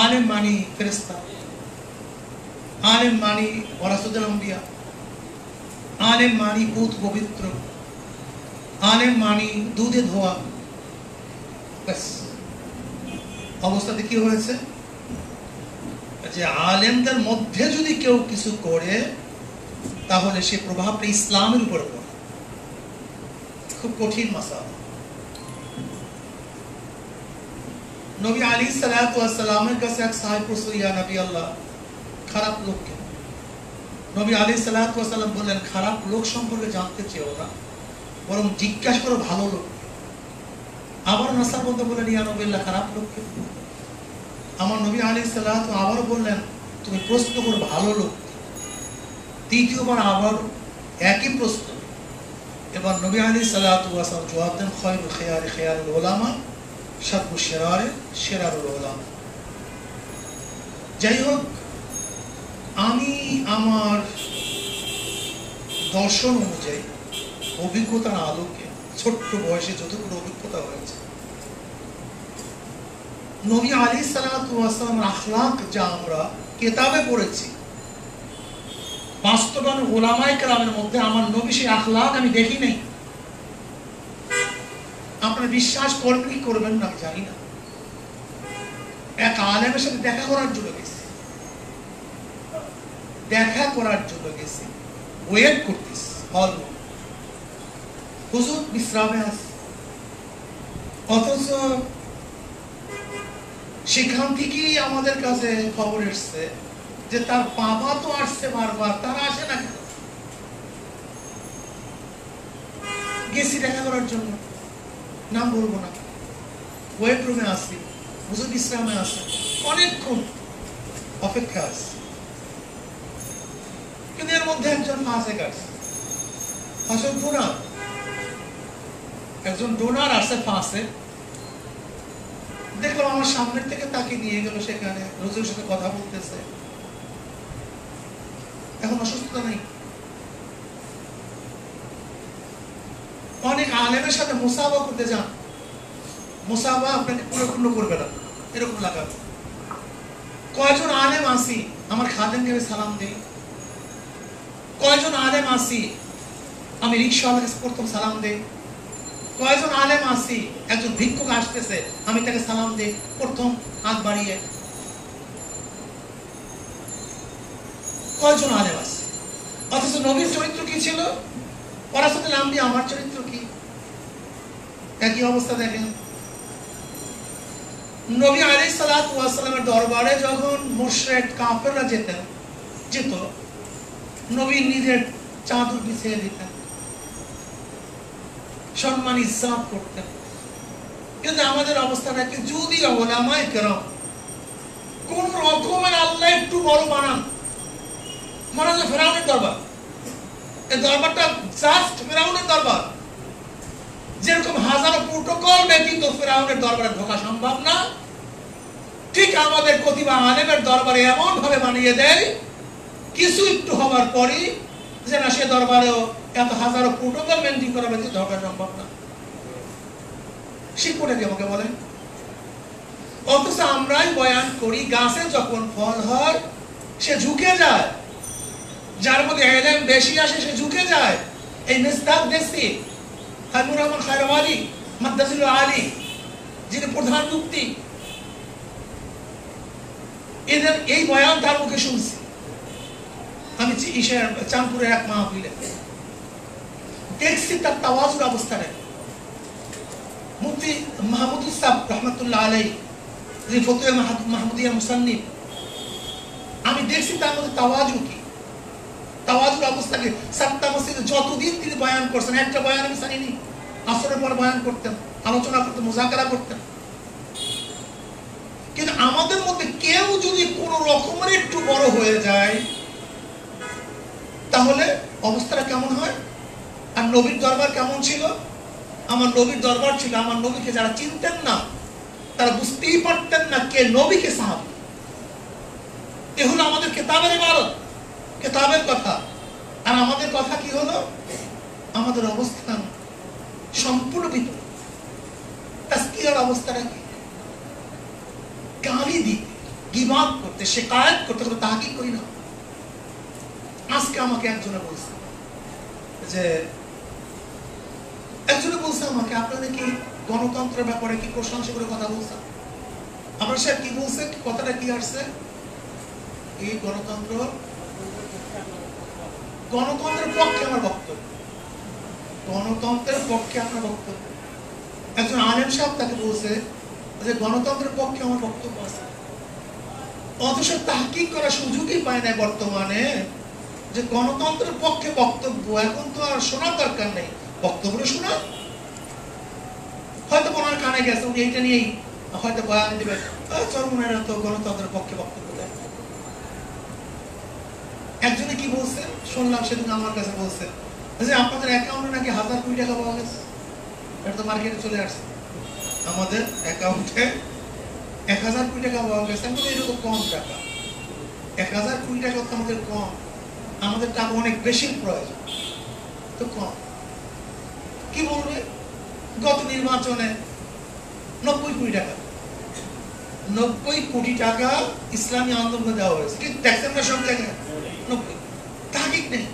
আলেম মানি ফেরেশতা, আলেম মানি ওয়ারাসাতুল আম্বিয়া, আলেম মানি পুত পবিত্র, আলেম মানি দুধে ধোয়া। ব্যাস, অবস্থাতে কি হয়েছে যে আলেমদের মধ্যে যদি কেউ কিছু করে, তাহলে সে প্রভাবটা ইসলামের উপরে পড়ে। খুব কঠিন মাসালা। নবী আলাইহিস সালাতু ওয়াস সালামের কাছে এক সাহাবী বলল, ইয়া নবী আল্লাহ, খারাপ লোক কে? নবী আলাইহিস সালাতু ওয়াস সালাম বললেন, খারাপ লোক সম্পর্কে জানতে চেও না, বরং জিজ্ঞাসা করো ভালো লোক। আবার নাসার বলতে বললেন, ইয়া নবী আল্লাহ, খারাপ লোক কে? আমার নবী আলাইহিস সালাতু আবার বললেন, তুমি প্রশ্ন করো ভালো লোক। তৃতীয়বার আবার একই প্রশ্ন। এবার নবী আলাইহিস সালাতু ওয়াস সালাম জবাব দেন, খায়রুল খিয়ারি খিয়ারুল উলামা শাররুশ শিরারে শিরারুল উলামা। যাই হোক, আমি আমার দর্শন অনুযায়ী, অভিজ্ঞতার আলোকে, ছোট্ট বয়সে যতটুকু অভিজ্ঞতা হয়েছে, নবী আলাইহিস সালাতু ওয়াস সালামের আখলাক যা আমরা কিতাবে পড়েছি, বাস্তবে উলামায়ে কেরামের মধ্যে আমার নবী সেই আখলাক আমি দেখি নাই। আপনারা বিশ্বাস করবেন কি করবেন না আমি জানি না। এক আলেমের সাথে দেখা করার জন্য গেছি, ওয়েট করতেছি, হুজুর বিশ্রামে আছে, অথচ সেখান থেকেই আমাদের কাছে খবর এসছে যে তার বাবা তো আসছে বারবার, তারা আসে না কেন? গেছি দেখা করার জন্য, নাম বলবো না, ওয়েট রুমে আসি, হুজুর বিশ্রামে আসে, অনেকক্ষণ অপেক্ষা আছে। কিন্তু এর মধ্যে একজন ফাসেক আসছে, আসল ডোনার, একজন ডোনার আসে ফাসেক। দেখলাম আমার সামনের থেকে তাকে নিয়ে গেল, সেখানে রোজের সাথে কথা বলতেছে। এখন অসুস্থতা নেই, অনেক আলেমের সাথে মুসাফা করতে যান, মুসাফা আপনাকে পরিপূর্ণ করবে না, এরকম লাগাবে। কয়জন আলেম আসি আমার খাদেম নিয়ে সালাম দিই, কয়জন আলেম আসি আমি রিক্সাওয়ালাকে প্রথম সালাম দিই, কয়জন আলেম আসি একজন ভিক্ষুক আসতেছে আমি তাকে সালাম দিই প্রথম হাত বাড়িয়ে। কয়জন আলেম আসি, অথচ নবীর চরিত্র কি ছিল? ওরাসাতুল আম্বিয়া, আমার চরিত্র কি? একই অবস্থা দেখেন। নবী আলাইহিস সালাতু ওয়াস সালামের দরবারে যখন মুশরিক কাফেররা যেত, নবী নিজের চাদর বিছিয়ে দিতেন, সম্মান ইজ্জত করতেন। কিন্তু আমাদের অবস্থাটা কি? যদি উলামায়ে কেরাম কোন রকমের আল্লাহ একটু বড় বানান, মনে হয় ফেরাউনের দরবার, এই দরবারটা জাস্ট ফেরাউনের দরবার, যেরকম হাজারো প্রোটোকল ব্যতীত ফেরাউনের দরবারে ঢোকা সম্ভব না, ঠিক আমাদের প্রতিভা আলেমের দরবারে এমন ভাবে বানিয়ে দেয় কিছু একটু হওয়ার পরই যে না, সে দরবারেও এত হাজারো প্রোটোকল মেনটেন করা ব্যতীত ঢোকা সম্ভব না। শিক্ষটা কি আমাকে বলেন? অথচ আমরাই বয়ান করি গাছে যখন ফল হয় সে ঝুঁকে যায়, যার মধ্যে ইলম বেশি আসে সে ঝুঁকে যায়। এই মিসদাক দেখছি হাবিবুর রহমান খায়রওয়ালি মাদ্দাজিল আলী, যিনি প্রধান মুফতি, এদের এই বয়ান তার মুখে শুনছি আমি চাঁদপুরের এক মাহফিলে, দেখছি তার তাওয়াজুর অবস্থা নেই। মুফতি মাহমুদুল সাহেব রহমতুল্লাহ আলাইহি, যিনি ফতুয়া মাহমুদিয়া মুসান্নিফ, আমি দেখছি তার মধ্যে তাওয়াজু কি, তাওয়াজুর অবস্থা কি। সাতটা মসজিদে যতদিন তিনি বয়ান করছেন, একটা বয়ান আমি জানিনি, আসরের পর বয়ান করতেন, আলোচনা করতেন, মুযাকারা করতেন। কিন্তু আমাদের মধ্যে কেউ যদি কোন রকমের একটু বড় হয়ে যায় তাহলে অবস্থাটা কেমন হয়? আর নবীর দরবার কেমন ছিল? আমার নবীর দরবার ছিল, আমার নবীকে যারা চিনতেন না তারা বুঝতেই পারতেন না কে নবী কে সাহাবী। এ হলো আমাদের কিতাবের ইবারত, কিতাবের কথা। আর আমাদের কথা কি হলো? আমাদের অবস্থান সম্পূর্ণ বিপরীত। তাসকিয়ার অবস্থাটা কি? গালি দিতে, গীবাত করতে, শিকায়াত করতে, কোনো তাহকিক করি না। আজকে আমাকে একজনে বলছে যে, একজনে বলছে আমাকে আপনাদের কি গণতন্ত্রের ব্যাপারে কি প্রশংসা করে কথা বলছেন? আমার সাহেব কি বলছে, কথাটা কি আসছে? এই গণতন্ত্রের পক্ষে আমার বক্তব্য, গণতন্ত্রের পক্ষে আপনার বক্তব্য। একজন আলেম সাহেব তাকে বলছে যে গণতন্ত্রের পক্ষে আমার বক্তব্য আছে, অথচ তাহকিক করার সুযোগই পায় না বর্তমানে যে গণতন্ত্রের পক্ষে বক্তব্য। এখন তো আর শোনার দরকার নেই, বক্তব্য শোনা হয়তো ওনার কানে গেছে, উনি এইটা নিয়েই হয়তো বয়ান দেবেন, চরমনাইরা তো গণতন্ত্রের পক্ষে বক্তব্য দেয়। একজনে কি বলছে শুনলাম সেদিন আমার কাছে বলছে যে আপনাদের অ্যাকাউন্টে নাকি 1000 কোটি টাকা পাওয়া গেছে। এটা তো মার্কেটে চলে আসছে, আমাদের অ্যাকাউন্টে 1000 কোটি টাকা পাওয়া গেছে। আমাদের এরকম কম টাকা, 1000 কোটি টাকা তো আমাদের কম, আমাদের টাকা অনেক বেশি প্রয়োজন, তো কম। কি বলবে? গত নির্বাচনে 90 কোটি টাকা, 90 কোটি টাকা ইসলামী আন্দোলনে দেওয়া হয়েছে, কিন্তু দেখছেন না সব জায়গায় 90। তাহকিক নেই,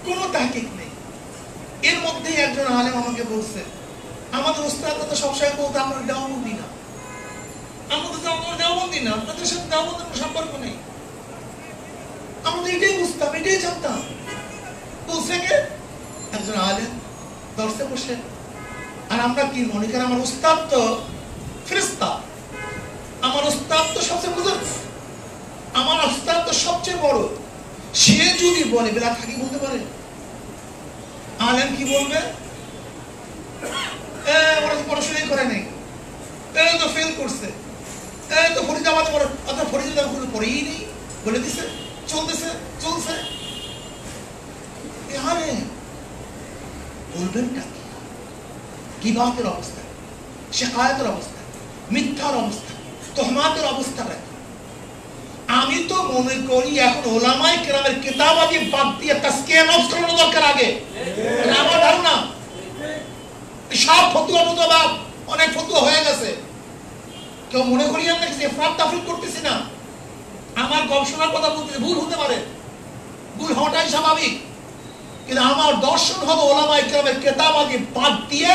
কোনো তাহকিক নেই। এর মধ্যে একজন আলেম আমাকে বলছে আমাদের উস্তাদরা তো সবসময় বলতো আমরা দেওবন্দি না, আমরা তো দেওবন্দি না, আপনাদের সাথে দেওবন্দির কোনো সম্পর্ক নেই। আমরা এটাই বুঝতাম, এটাই জানতাম। বলছে কে? একজন আলেম দর্শে বসে আর আমরা কি মনে করি আমার উস্তাদ তো ফেরেশতা, আমার উস্তাদ তো সবচেয়ে বুজুর্গ, আমার উস্তাদ তো সবচেয়ে বড়। সে যদি বলে বেলা থাকি বলতে পারে, আলেম কি বলবে? ওরা তো পড়াশোনাই করে নাই, তো ফেল করছে, তো ফরিদাবাদ অত ফরিদাবাদ কোনো পড়েই নেই, বলে দিছে চলতেছে চলছে। এখানে বলবেনটা কি বাতের অবস্থা, শিকায়তের অবস্থা, মিথ্যার অবস্থা, তোহমাতের অবস্থাটা। আমি তো মনে করি এখন ওলামায়ে কেরামের কিতাবাদি বাদ দিয়ে তাসকিয়া নফস করানো দরকার আগে। আমার ধারণা সব ফতুয়া টতুয়া অনেক ফতুয়া হয়ে গেছে, কেউ মনে করিয়েন না যে ইফরাত তাফরিদ করতেছি না, আমার গবেষণার কথা বলতেছি, ভুল হতে পারে, ভুল হওয়াটাই স্বাভাবিক, কিন্তু আমার দর্শন হবে ওলামায়ে কেরামের কিতাবাদি বাদ দিয়ে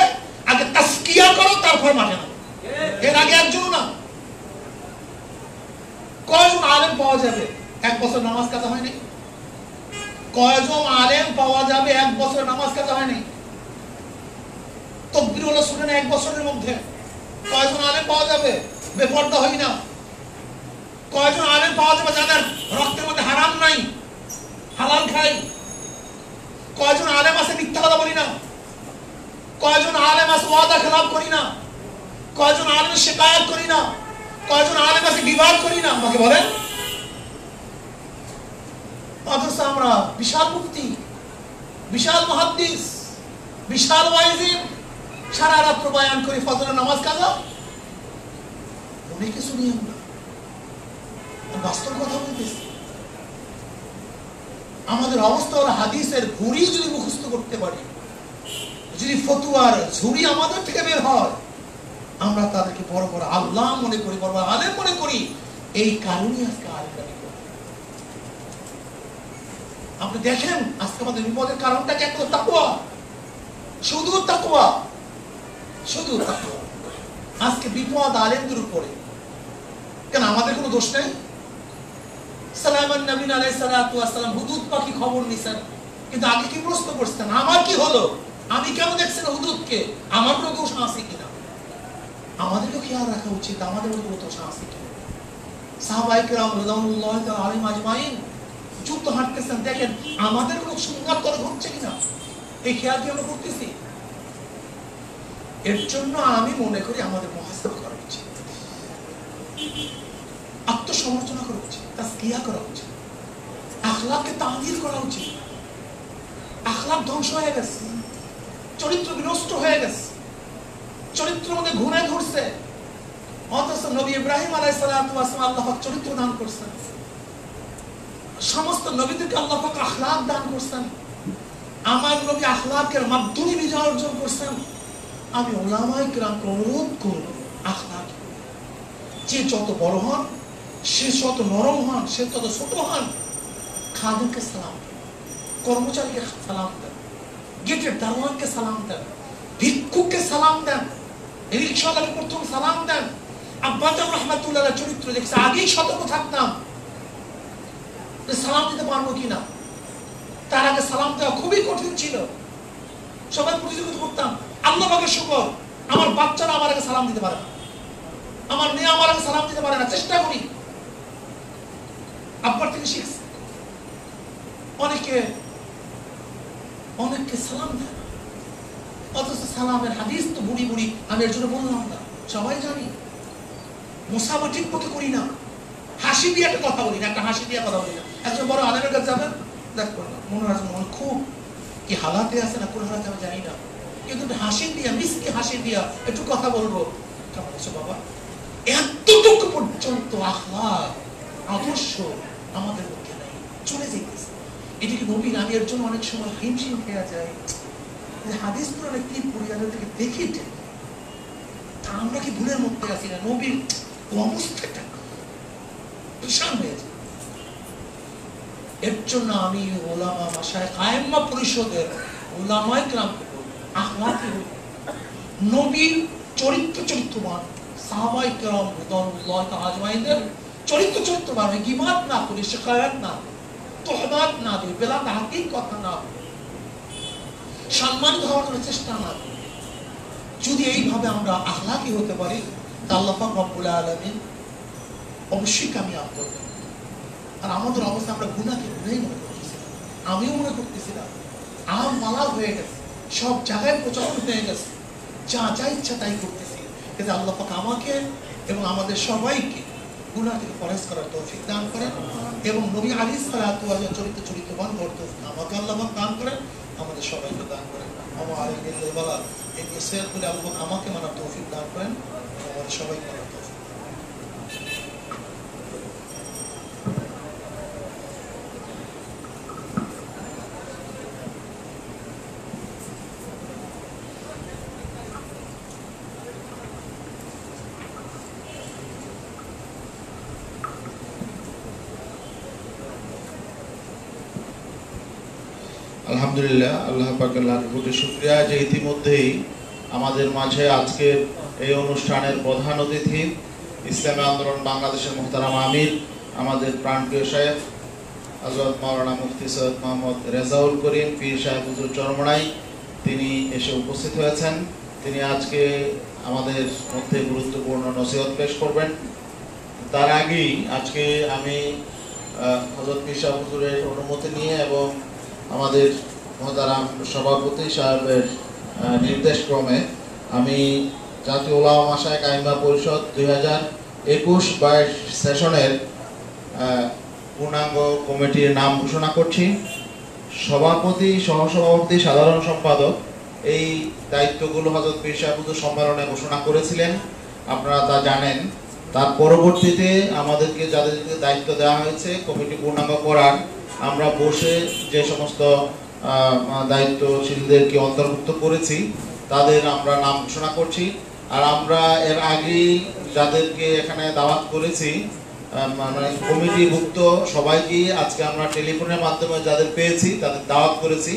আগে তাসকিয়া করো, তারপর মাঠে নামো। এর আগে একজন না। কয়জন আলেম পাওয়া যাবে 1 বছর নামাজ কাজা হয়নি? কয়জন আলেম পাওয়া যাবে 1 বছর নামাজ কাজা হয়নি? তাকবীর হলো শুনে না 1 বছরের মধ্যে? কয়জন আলেম পাওয়া যাবে বেপরদা হই না? কয়জন আলেম পাওয়া যাবে যাদের রক্তের মধ্যে হারাম নাই, হালাল খাই? কয়জন আলেম আছে মিথ্যা কথা বলি না? কয়জন আলেম আছে ওয়াদা খেলাফ করি না? কয়জন আলেম শিকায়াত করি না? কয়জন আলেম আছে বিবাদ করি না? আমাকে বলেন। অথচ আমরা বিশাল মুফতি, বিশাল মুহাদ্দিস, বিশাল ওয়াইজিন, সারা রাত বয়ান করি, ফজরের নামাজ কাজা অনেক কিছু নিয়ে আমরা বাস্তব কথা বলতেছি। আমাদের অবস্থা হলো হাদিসের ঘুড়ি যদি মুখস্থ করতে পারি, যদি ফতুয়ার ঝুড়ি আমাদের থেকে বের হয়, আমরা তাদেরকে বড় বড় আল্লাহ মনে করি, বড় বড় আলেম মনে করি। এই কারণে আজকে আলেমরা বিপদ। আপনি দেখেন আজকে আমাদের বিপদের কারণটা কি? একটা তাকওয়া, শুধু তাকওয়া, শুধু তাকওয়া। আজকে বিপদ আলেমদের উপরে। কেন আমাদের কোনো দোষ নেই? সালামান নবী আলাইহিস সালাতু ওয়াস সালাম হুদুদ পাখি খবর নিছেন, কিন্তু আগে কি প্রশ্ন করছেন? আমার কি হলো? আমি কেন দেখছেন হুদুদকে? আমার কোনো দোষ আছে কিনা? আমাদেরকে খেয়াল রাখা উচিত, আমাদের কোনো দোষ আছে কিনা। সাহাবায়ে কেরাম রাদিয়াল্লাহু তাআলা আলাইহিম আজমাইন যুদ্ধ হাঁটতেছেন, দেখেন আমাদের কোনো সুন্নাত তরক হচ্ছে কিনা, এই খেয়াল কি আমরা করতেছি? এর জন্য আমি মনে করি আমাদের মুহাসাবা করা উচিত, আত্মসমালোচনা করা উচিত, তাসকিয়া করা উচিত, আখলাককে তাহদির করা উচিত। আখলাক ধ্বংস হয়ে গেছে, চরিত্র বিনষ্ট হয়ে গেছে, চরিত্রের মধ্যে ঘুরে ধরছে। অথচ নবী ইব্রাহিম আলাইহিস সালাতু ওয়াস সালাম আল্লাহ পাক চরিত্র দান করছেন, সমস্ত নবীদেরকে আল্লাহ পাক আখলাক দান করছেন। আমার নবী আখলাকের মাধ্যমে বিজয় অর্জন করছেন। আমি উলামায়ে কেরামকে অনুরোধ করব, আখলাক যে যত বড় হন, সে যত নরম হন, সে তত ছোট হন, খাদেমকে সালাম দেন, কর্মচারীকে সালাম দেন, গেটের দারোয়ানকে সালাম দেন, ভিক্ষুককে সালাম দেন, রিকশাওয়ালাকে প্রথম সালাম দেন। আব্বাজান রাহমাতুল্লাহ চরিত্র দেখছে, আগেই সতর্ক থাকতাম সালাম দিতে পারবো কিনা। তার আগে সালাম দেওয়া খুবই কঠিন ছিল, সবাই প্রতিযোগিতা করতাম। আল্লাহ পাকের শুকর, আমার বাচ্চারা আমার আগে সালাম দিতে পারে না, আমার মেয়ে আমার আগে সালাম দিতে পারে না। চেষ্টা করি, আব্বার থেকে শিখছি। অনেককে সালাম দেয়, অথচ সালামের হাদিস তো বুড়ি বুড়ি, আমি এর জন্য বললাম না, সবাই জানি। মুসাফা ঠিক মতো করি না, হাসি দিয়ে একটা কথা বলি না, একটা হাসি দিয়ে কথা বলি না। একজন বড় আলেমের কাছে যাবেন, দেখ মনে হয় মন খুব কি হালাতে আছে না, কোন হালাতে আমি জানি না, কিন্তু হাসি দিয়া, মিষ্টি হাসি দিয়া একটু কথা বলবো। কেমন আছো বাবা? এতটুকু পর্যন্ত আখলাক আদর্শ আমাদের মধ্যে নাই, চলে যেতেছে। এটিকে নবীন, আমি এর জন্য অনেক সময় হিমশিম খেয়া যায়। হাদিস পুরাণে কি পরিবারের থেকে দেখি, আমরা কি ভুলের মধ্যে আছি না? নবীর অবস্থাটা ভীষণ হয়েছে। এর জন্য আমি ওলামা মাশায়েখ আইম্মা পরিষদের ওলামায়ে কেরামকে বলবো, আখলাকে নবীর চরিত্রবান সাহাবায়ে কেরাম রাদিয়াল্লাহু তাআলা আজমাইনদের চরিত্রবান, গীবাত না করি, শিকায়াত না, তোহমাত না দিই, বেলা হাকিক কথা না, সম্মানিত হওয়ার জন্য চেষ্টা না করি, যদি এইভাবে আমরা আখলাকি হতে পারি, তা আল্লাহ পাক রব্বুল আলামিন অবশ্যই কামিয়াব করবেন। আর আমাদের অবস্থা, আমরা গুনাহকে গুনাহই মনে করতেছি না, আমিও মনে করতেছি না, আম মালাল হয়ে গেছে, সব জায়গায় প্রচলন হয়ে গেছে, যা যা ইচ্ছা তাই করতেছি। কিন্তু আল্লাহ পাক আমাকে এবং আমাদের সবাইকে গুনাহ থেকে পরহেজ করার তৌফিক দান করেন, এবং নবী আলাইহিস সালাতু ওয়াস সালাম চরিত্রবান হওয়ার তৌফিক আমাকে আল্লাহ পাক দান করেন, আমাদের সবাইকে দান করেন। আমার আলাইহিল বালা এই নসিহতগুলো আল্লাহ পাক আমাকে মানার তৌফিক দান করেন, আমাদের সবাইকে মানার তৌফিক। আলহামদুলিল্লাহ, আল্লাহ পাকের লাখ কোটি শুকরিয়া যে ইতিমধ্যেই আমাদের মাঝে আজকের এই অনুষ্ঠানের প্রধান অতিথি ইসলামী আন্দোলন বাংলাদেশের মুহতারাম আমির, আমাদের প্রাণপ্রিয় সাহেব হযরত মাওলানা মুফতি সৈয়দ মোহাম্মদ রেজাউল করিম পীর সাহেব হুজুর চরমনাই, তিনি এসে উপস্থিত হয়েছেন। তিনি আজকে আমাদের মধ্যে গুরুত্বপূর্ণ নসিহত পেশ করবেন। তার আগেই আজকে আমি হযরত পীর সাহেব হুজুরের অনুমতি নিয়ে এবং আমাদের মহতারাম সভাপতি সাহেবের নির্দেশক্রমে আমি জাতীয় উলামা মাশায়েখ আইম্মা পরিষদ 2021-22 সেশনের পূর্ণাঙ্গ কমিটির নাম ঘোষণা করছি। সভাপতি, সহসভাপতি, সাধারণ সম্পাদক, এই দায়িত্বগুলো হযরত পীর সাহেব হুজুর সম্মেলনে ঘোষণা করেছিলেন, আপনারা তা জানেন। তার পরবর্তীতে আমাদেরকে যাদেরকে দায়িত্ব দেওয়া হয়েছে কমিটি পূর্ণাঙ্গ করার, আমরা বসে যে সমস্ত দায়িত্বশীলদেরকে অন্তর্ভুক্ত করেছি তাদের আমরা নাম ঘোষণা করছি। আর আমরা এর আগেই যাদেরকে এখানে দাওয়াত করেছি, মানে কমিটিভুক্ত সবাইকেই আজকে আমরা টেলিফোনের মাধ্যমে যাদের পেয়েছি তাদের দাওয়াত করেছি।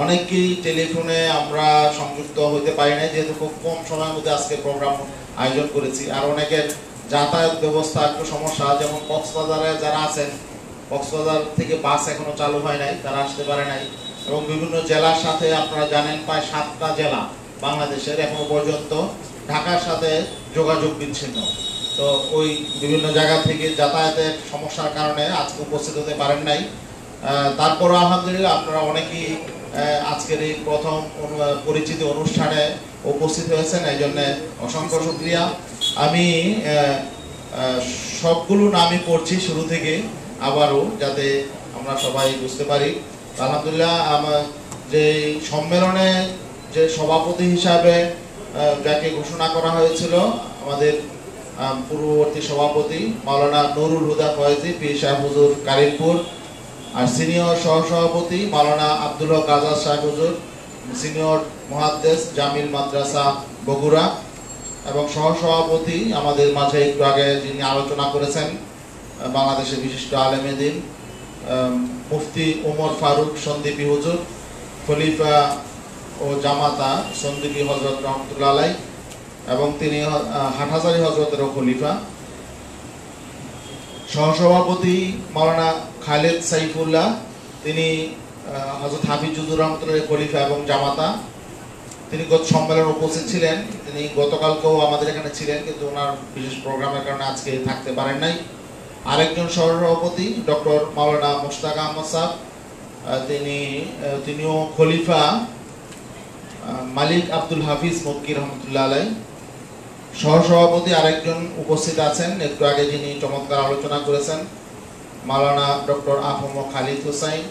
অনেকেই টেলিফোনে আমরা সংযুক্ত হতে পারি নাই, যেহেতু খুব কম সময়ের মধ্যে আজকে প্রোগ্রাম আয়োজন করেছি। আর অনেকের যাতায়াত ব্যবস্থা একটু সমস্যা, যেমন কক্সবাজারে যারা আছেন, কক্সবাজার থেকে বাস এখনো চালু হয় নাই, তারা আসতে পারে নাই। এবং বিভিন্ন জেলার সাথে আপনারা জানেন প্রায় 7টা জেলা বাংলাদেশের এখনো পর্যন্ত ঢাকার সাথে যোগাযোগ বিচ্ছিন্ন। তো ওই বিভিন্ন জায়গা থেকে যাতায়াতের সমস্যার কারণে আজকে উপস্থিত হতে পারেন নাই। তারপরও আলহামদুলিল্লাহ আপনারা অনেকেই আজকের এই প্রথম পরিচিতি অনুষ্ঠানে উপস্থিত হয়েছেন, এই জন্য অসংখ্য শুকরিয়া। আমি সবগুলো নামই পড়ছি শুরু থেকে আবারও, যাতে আমরা সবাই বুঝতে পারি। আলহামদুলিল্লাহ, আমার যে সম্মেলনে যে সভাপতি হিসাবে যাকে ঘোষণা করা হয়েছিল, আমাদের পূর্ববর্তী সভাপতি মাওলানা নুরুল হুদা ফয়েজি পীর সাহেব হুজুর কারিমপুর, আর সিনিয়র সহসভাপতি মাওলানা আব্দুল হক আজাদ সাহেব হুজুর, সিনিয়র মুহাদ্দিস জামিল মাদ্রাসা বগুড়া, এবং সহসভাপতি আমাদের মাঝে একটু আগে যিনি আলোচনা করেছেন বাংলাদেশের বিশিষ্ট আলেমে দ্বীন মুফতি ওমর ফারুক সন্দীপী হুজুর, খলিফা ও জামাতা সন্দীপী হযরত রহমতুল্লাহ আলাই, এবং তিনি হাটহাজারী হযরতেরও খলিফা। সহসভাপতি মাওলানা খালেদ সাইফুল্লাহ, তিনি হযরত হাফিজুর রহমতুল্লাহ খলিফা এবং জামাতা। তিনি গত সম্মেলনে উপস্থিত ছিলেন, তিনি গতকালকেও আমাদের এখানে ছিলেন, কিন্তু ওনার বিশেষ প্রোগ্রামের কারণে আজকে থাকতে পারেন নাই। আরেকজন সহসভাপতি ডক্টর মাওলানা মোশতাক আহমদ সাহেব, তিনিও খলিফা মালিক আব্দুল হাফিজ মক্কি রহমতুল্লাহ আলাই। সহসভাপতি আরেকজন উপস্থিত আছেন, একটু আগে যিনি চমৎকার আলোচনা করেছেন, মাওলানা ডক্টর আফম খালিদ হুসাইন,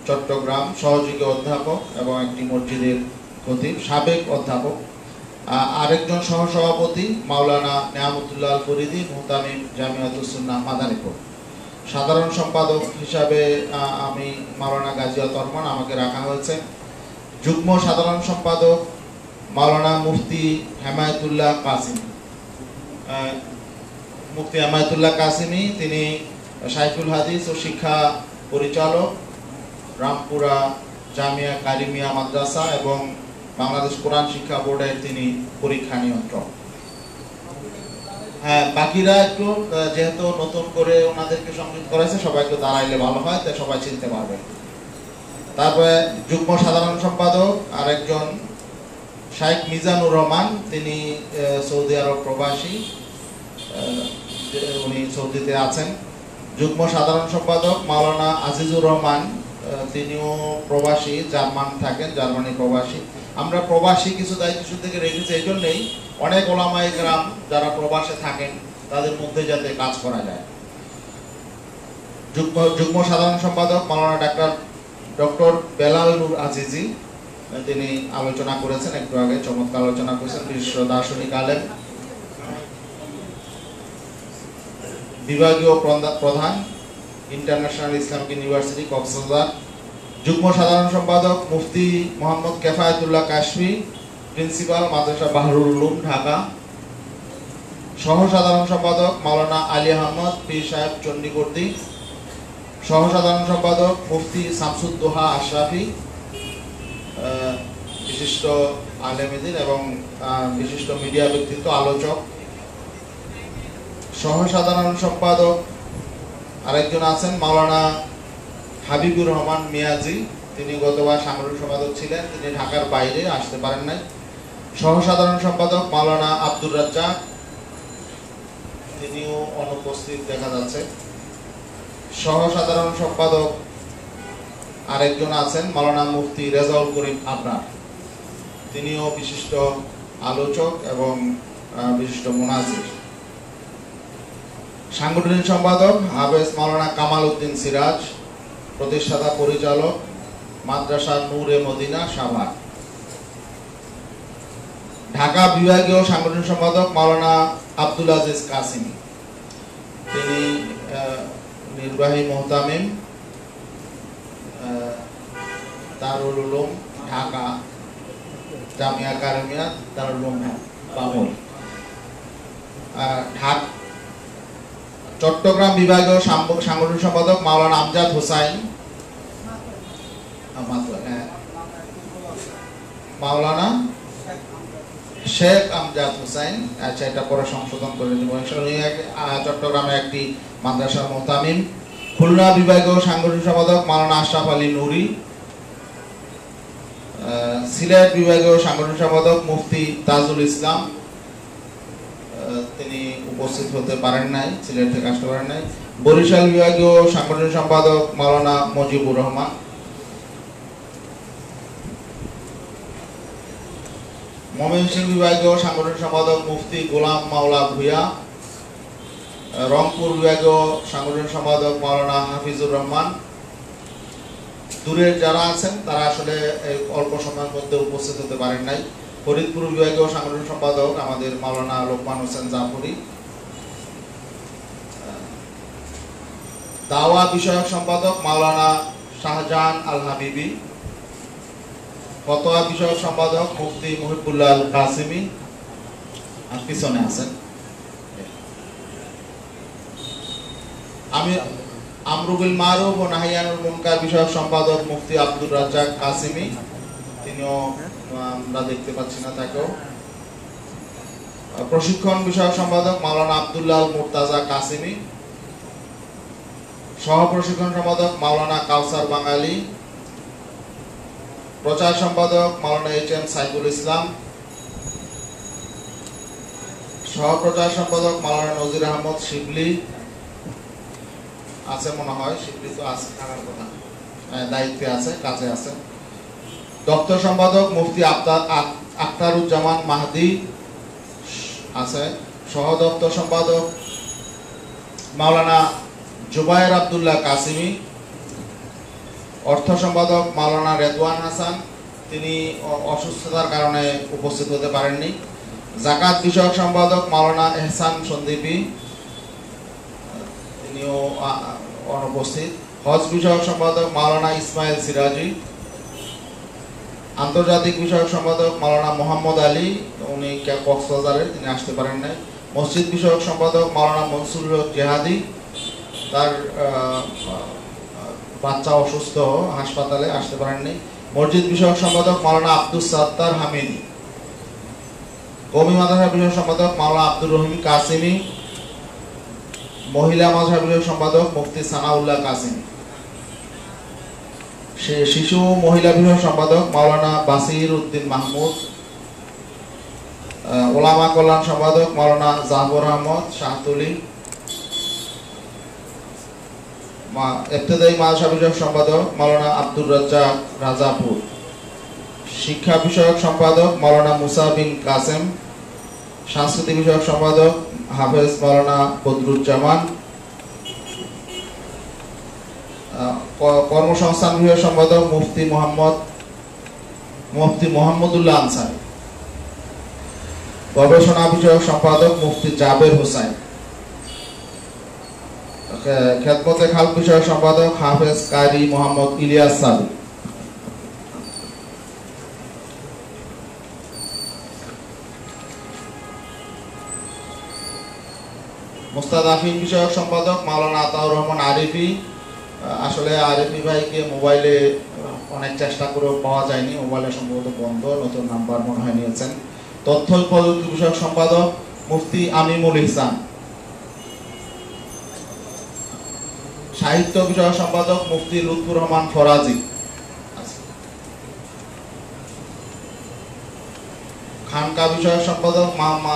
চট্টগ্রাম সহযোগী অধ্যাপক এবং একটি মসজিদের খতিব, সাবেক অধ্যাপক। আরেকজন সহসভাপতি মাওলানা নেয়ামতুল্লাহ আল ফরিদি, মুহতামিম জামিয়াতুস সুন্নাহ মাদারীপুর। সাধারণ সম্পাদক হিসাবে আমি মাওলানা গাজীয়াত রহমান, আমাকে রাখা হয়েছে। যুগ্ম সাধারণ সম্পাদক মাওলানা মুফতি হেমায়েতুল্লাহ কাসিমি। মুফতি হেমায়েতুল্লাহ কাসিমি তিনি শাইখুল হাদিস ও শিক্ষা পরিচালক, রামপুরা জামিয়া কারিমিয়া মাদ্রাসা এবং বাংলাদেশ কোরআন শিক্ষা বোর্ডের তিনি পরীক্ষা নিয়ন্ত্রক। হ্যাঁ, বাকিরা একটু যেহেতু নতুন করে ওনাদেরকে সংযুক্ত করেছে, সবাই একটু দাঁড়াইলে ভালো হয়, তাই সবাই চিনতে পারবে। তারপরে যুগ্ম সাধারণ সম্পাদক আরেকজন শাইখ মিজানুর রহমান, তিনি সৌদি আরব প্রবাসী, উনি সৌদিতে আছেন। যুগ্ম সাধারণ সম্পাদক মাওলানা আজিজুর রহমান, তিনিও প্রবাসী, জার্মান থাকেন, জার্মানি প্রবাসী। আমরা প্রবাসী কিছু দায়িত্ব থেকে রেখেছি এই জন্যই অনেক ওলামায়ে কেরাম যারা প্রবাসে থাকেন তাদের মধ্যে যাতে কাজ করা যায়। যুগ্ম সাধারণ সম্পাদক মাওলানা ডক্টর বেলাল নূর আজিজি, তিনি আলোচনা করেছেন একটু আগে, চমৎকার আলোচনা করেছেন, বিশিষ্ট দার্শনিক আলেম। বিভাগীয় প্রধান ইন্টারন্যাশনাল ইসলামিক ইউনিভার্সিটি কক্সবাজার। যুগ্ম সাধারণ সম্পাদক মুফতি মোহাম্মদ কেফায়েতুল্লাহ কাশফি, প্রিন্সিপাল মাদ্রাসা বাহরুল উলুম ঢাকা। সহ সাধারণ সম্পাদক মাওলানা আলী আহমদ পীর সাহেব চণ্ডীগড়দি। সহ সাধারণ সম্পাদক মুফতি শামসুদ্দোহা আশরাফি, বিশিষ্ট আলেমেদিন এবং বিশিষ্ট মিডিয়া ব্যক্তিত্ব, আলোচক। সহ সাধারণ সম্পাদক আরেকজন আছেন মাওলানা হাবিবুর রহমান মিয়াজি, তিনি গতবার সাংগঠনিক সম্পাদক ছিলেন, তিনি ঢাকার বাইরে আসতে পারেন নাই। সহ সাধারণ সম্পাদক মাওলানা আব্দুর রাজ্জাক, তিনিও অনুপস্থিত দেখা যাচ্ছে। সহ সাধারণ সম্পাদক আরেকজন আছেন মাওলানা মুফতি রেজাউল করিম আবরার, তিনিও বিশিষ্ট আলোচক এবং বিশিষ্ট মুনাজির। সাংগঠনিক সম্পাদক হাফেজ মাওলানা কামাল উদ্দিন সিরাজ, প্রতিষ্ঠাতা পরিচালক মাদ্রাসা নূরে মদিনা সাভার। ঢাকা বিভাগীয় সাংগঠনিক সম্পাদক মাওলানা আব্দুল আজিজ কাসিমি, তিনি নির্বাহী মুহতামিম দারুল উলুম ঢাকা, জামিয়া কারিমিয়া দারুল উলুম বামুল। চট্টগ্রাম বিভাগীয় সাংগঠনিক সম্পাদক মাওলানা আমজাদ হোসাইন, মাওলানা শেখ আমজাদ হোসাইন, আচ্ছা এটা পরে সংশোধন করে দেব। চট্টগ্রামে একটি মাদ্রাসার মুহতামিম। খুলনা বিভাগীয় সাংগঠনিক সম্পাদক মাওলানা আশরাফ আলী নুরি। সিলেট বিভাগীয় সাংগঠনিক সম্পাদক মুফতি তাজুল ইসলাম, তিনি উপস্থিত হতে পারেন নাই, সিলেট থেকে আসতে পারেন নাই। বরিশাল বিভাগীয় সাংগঠনিক সম্পাদক মাওলানা মজিবুর রহমান। ময়মনসিংহ বিভাগীয় সাংগঠনিক সম্পাদক মুফতি গোলাম মাওলা ভূঁইয়া। রংপুর বিভাগীয় সাংগঠনিক সম্পাদক মাওলানা হাফিজুর রহমান। দূরের যারা আছেন তারা আসলে অল্প সময়ের মধ্যে উপস্থিত হতে পারেন নাই। ফরিদপুর বিভাগীয় সাংগঠনিক সম্পাদক আমাদের মাওলানা লোকমান হোসেন জাফরি। দাওয়া বিষয়ক সম্পাদক মাওলানা শাহজাহান আল হাবিবি। ফতোয়া বিষয়ক সম্পাদক মুফতি মুহিবুল্লাহ আল কাসিমি, পিছনে আছেন। আমি আমরু বিল মারুফ ও নাহিয়ানুল মুনকার বিষয়ক সম্পাদক মুফতি আব্দুর রাজ্জাক কাসিমি, তিনিও আমরা দেখতে পাচ্ছি না তাকেও। প্রশিক্ষণ বিষয়ক সম্পাদক মাওলানা আব্দুল্লাহ আল মুর্তাজা কাসিমি। সহ প্রশিক্ষণ সম্পাদক মাওলানা কাউসার বাঙালি। প্রচার সম্পাদক মাওলানা এইচ.এম. সাইফুল ইসলাম। সহ প্রচার সম্পাদক মাওলানা নজির আহমদ শিবলি, আছে মনে হয়, শিবলি তো আছে, থাকার কথা, দায়িত্বে আছে, কাজে আছে। দপ্তর সম্পাদক মুফতি আখতারুজ্জামান মাহদি আছে। সহ দপ্তর সম্পাদক মাওলানা জুবায়ের আব্দুল্লাহ কাসিমি। অর্থ সম্পাদক মাওলানা রেদওয়ান হাসান, তিনি অসুস্থতার কারণে উপস্থিত হতে পারেননি। জাকাত বিষয়ক সম্পাদক মাওলানা এহসান সন্দীপী, তিনিও অনুপস্থিত। হজ বিষয়ক সম্পাদক মাওলানা ইসমাইল সিরাজি। আন্তর্জাতিক বিষয়ক সম্পাদক মাওলানা মোহাম্মদ আলী, উনি কক্সবাজারের, তিনি আসতে পারেন নাই। মসজিদ বিষয়ক সম্পাদক মাওলানা মনসুর জেহাদি, তার বাচ্চা অসুস্থ, হাসপাতালে, আসতে পারেননি। মসজিদ বিষয়ক সম্পাদক মাওলানা আব্দুস সাত্তার হামিদি। কওমি মাদ্রাসা বিষয়ক সম্পাদক মাওলানা আব্দুর রহিম কাসিমি। মহিলা মাদ্রাসা বিষয়ক সম্পাদক মুফতি সানাউল্লাহ কাসিমি। শিশু মহিলা বিষয়ক সম্পাদক মাওলানা বাসির উদ্দিন মাহমুদ। ওলামা কল্যাণ সম্পাদক মাওলানা জাফর আহমদ শাহতুলি, ইবতেদায়ী মাদ্রাসা বিষয়ক সম্পাদক মাওলানা আব্দুর রাজ্জাক রাজাপুর, শিক্ষা বিষয়ক সম্পাদক মাওলানা মুসা বিন কাসেম, সাংস্কৃতিক বিষয়ক সম্পাদক হাফেজ মাওলানা বদরুজ্জামান, কর্মসংস্থান বিষয়ক সম্পাদক মুফতি মোহাম্মদুল্লাহ আনসারী, গবেষণা বিষয়ক সম্পাদক মুফতি জাবের হোসাইন, খেদমতে খালক বিষয়ক সম্পাদক হাফেজ কারি মোহাম্মদ ইলিয়াস সাবি। মুস্তাদাফিন বিষয়ক সম্পাদক মাওলানা আতাউর রহমান আরিফি। আসলে আরিফি ভাইকে মোবাইলে অনেক চেষ্টা করেও পাওয়া যায়নি, মোবাইলে সম্ভবত বন্ধ, নতুন নাম্বার মনে হয় নিয়েছেন। তথ্য প্রযুক্তি বিষয়ক সম্পাদক মুফতি আমিমুল ইহসান, সাহিত্য বিষয়ক সম্পাদক মুফতি লুৎফুর রহমান ফরাজি, খানকা বিষয়ক সম্পাদক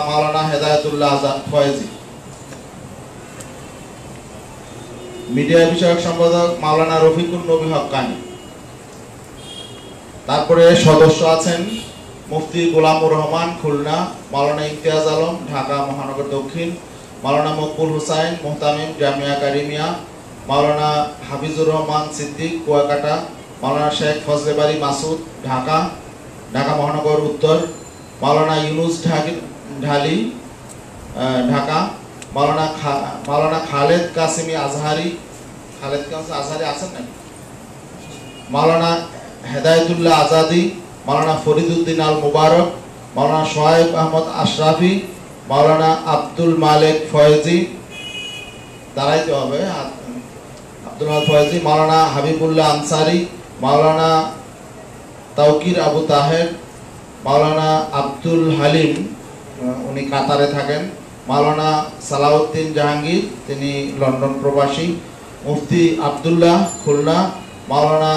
মাওলানা হেদায়েতুল্লাহ আজাদ ফয়েজি, মিডিয়া বিষয়ক সম্পাদক মাওলানা রফিকুল নবী হক্কানি। তারপরে সদস্য আছেন মুফতি গোলামুর রহমান খুলনা, মাওলানা ইমতিয়াজ আলম ঢাকা মহানগর দক্ষিণ, মাওলানা মকবুল হুসাইন মুহতামিম জামিয়া কারিমিয়া, মাওলানা হাফিজুর রহমান সিদ্দিক কুয়াকাটা, মাওলানা শেখ ফজলে বাড়ি মাসুদ ঢাকা মহানগর উত্তর, মাওলানা ইউনুস ঢালি ঢাকা, মাওলানা খালেদ কাসিমি আজহারি, আছেন না, মাওলানা হেদায়েতুল্লাহ আজাদি, মাওলানা ফরিদউদ্দিন আল মুবারক, মাওলানা সোহাইব আহমদ আশরাফি, মাওলানা আব্দুল মালিক ফয়েজি, দাঁড়াইতে হবে, আব্দুল মালিক ফয়েজি, মাওলানা হাবিবুল্লাহ আনসারি, মাওলানা তাওকির আবু তাহের, মাওলানা আব্দুল হালিম, উনি কাতারে থাকেন, মাওলানা সালাউদ্দিন জাহাঙ্গীর, তিনি লন্ডন প্রবাসী, মুফতি আব্দুল্লাহ খুলনা, মাওলানা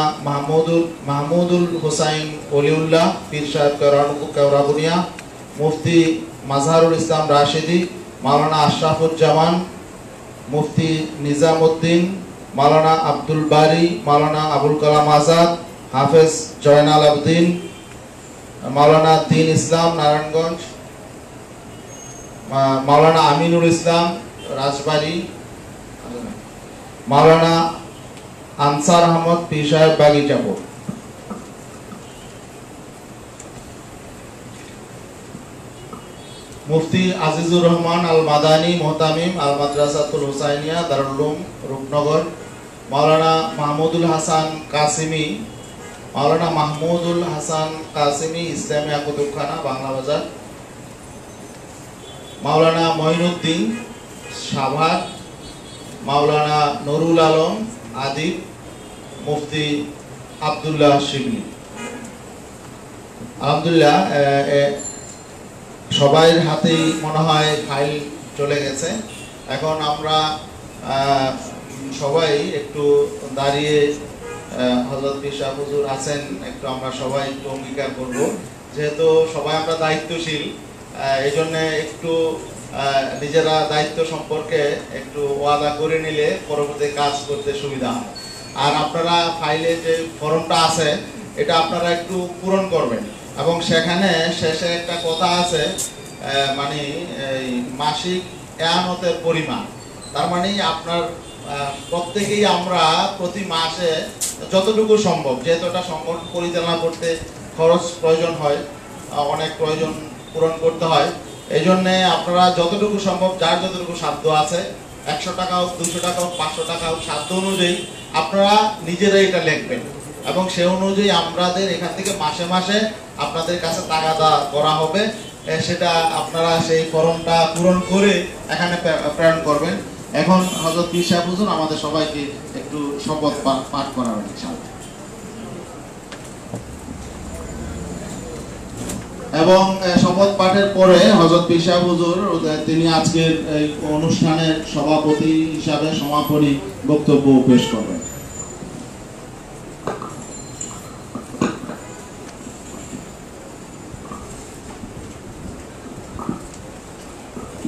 মাহমুদুল হুসাইন ওলিউল্লাহ পীর সাহেব কেওড়াবুনিয়া, মুফতি মাজহারুল ইসলাম রাশিদি, মাওলানা আশরাফুজ্জামান, মুফতি নিজামউদ্দিন, মাওলানা আব্দুল বারি, মাওলানা আবুল কালাম আজাদ, হাফেজ জয়নাল আবদিন, মাওলানা দিন ইসলাম নারায়ণগঞ্জ, মাওলানা আমিনুল ইসলাম রাজবাড়ী, মাওলানা আনসার আহমদ পীর সাহেব বাগিচাপুর। মুফতি আজিজুর রহমান আল মাদানী মোহতামিম আল মাদ্রাসাতুল হুসাইনিয়া দারুল উলুম রূপনগর, মাওলানা মাহমুদুল হাসান কাসিমি, মাওলানা মাহমুদুল হাসান কাসিমি ইসলামিয়া কুতুবখানা বাংলা বাজার, মাওলানা মঈনুদ্দিন সাভার, মাওলানা নুরুল আলম আদিব, মুফতি আব্দুল্লাহ শিবলি। আলহামদুলিল্লাহ, সবাই হাতেই মনে হয় ফাইল চলে গেছে। এখন আমরা সবাই একটু দাঁড়িয়ে, হযরত পীর সাহেব হুজুর আছেন, একটু আমরা সবাই একটু অঙ্গীকার করব, যেহেতু সবাই আমরা দায়িত্বশীল, এই জন্য একটু নিজেরা দায়িত্ব সম্পর্কে একটু ওয়াদা করে নিলে পরবর্তী কাজ করতে সুবিধা হয়। আর আপনারা ফাইলে যে ফর্মটা আছে এটা আপনারা একটু পূরণ করবেন, এবং সেখানে শেষে একটা কথা আছে, মানে এই মাসিক এয়ানতের পরিমাণ, তার মানে আপনার প্রত্যেকেই আমরা প্রতি মাসে যতটুকু সম্ভব, যেহেতু এটা সংগঠন পরিচালনা করতে খরচ প্রয়োজন হয়, অনেক প্রয়োজন পূরণ করতে হয়, এই জন্যে আপনারা যতটুকু সম্ভব, যার যতটুকু সাধ্য আছে, 100 টাকা হোক, 200 টাকা হোক, 500 টাকা হোক, সাধ্য অনুযায়ী আপনারা নিজেরাই এটা লিখবেন, এবং সে অনুযায়ী আমাদের এখান থেকে মাসে মাসে আপনাদের কাছে তাগাদা করা হবে, সেটা আপনারা সেই ফর্মটা পূরণ করে এখানে প্রেরণ করবেন। এখন হযরত পীর সাহেব হুজুর আমাদের সবাইকে একটু শপথ পাঠ করাবেন ইনশাআল্লাহ। এবং শপথ পাঠের পরে হযরত পীর সাহেব হুজুর তিনি আজকের এই অনুষ্ঠানের সভাপতি হিসাবে সমাপনী বক্তব্য পেশ করবেন।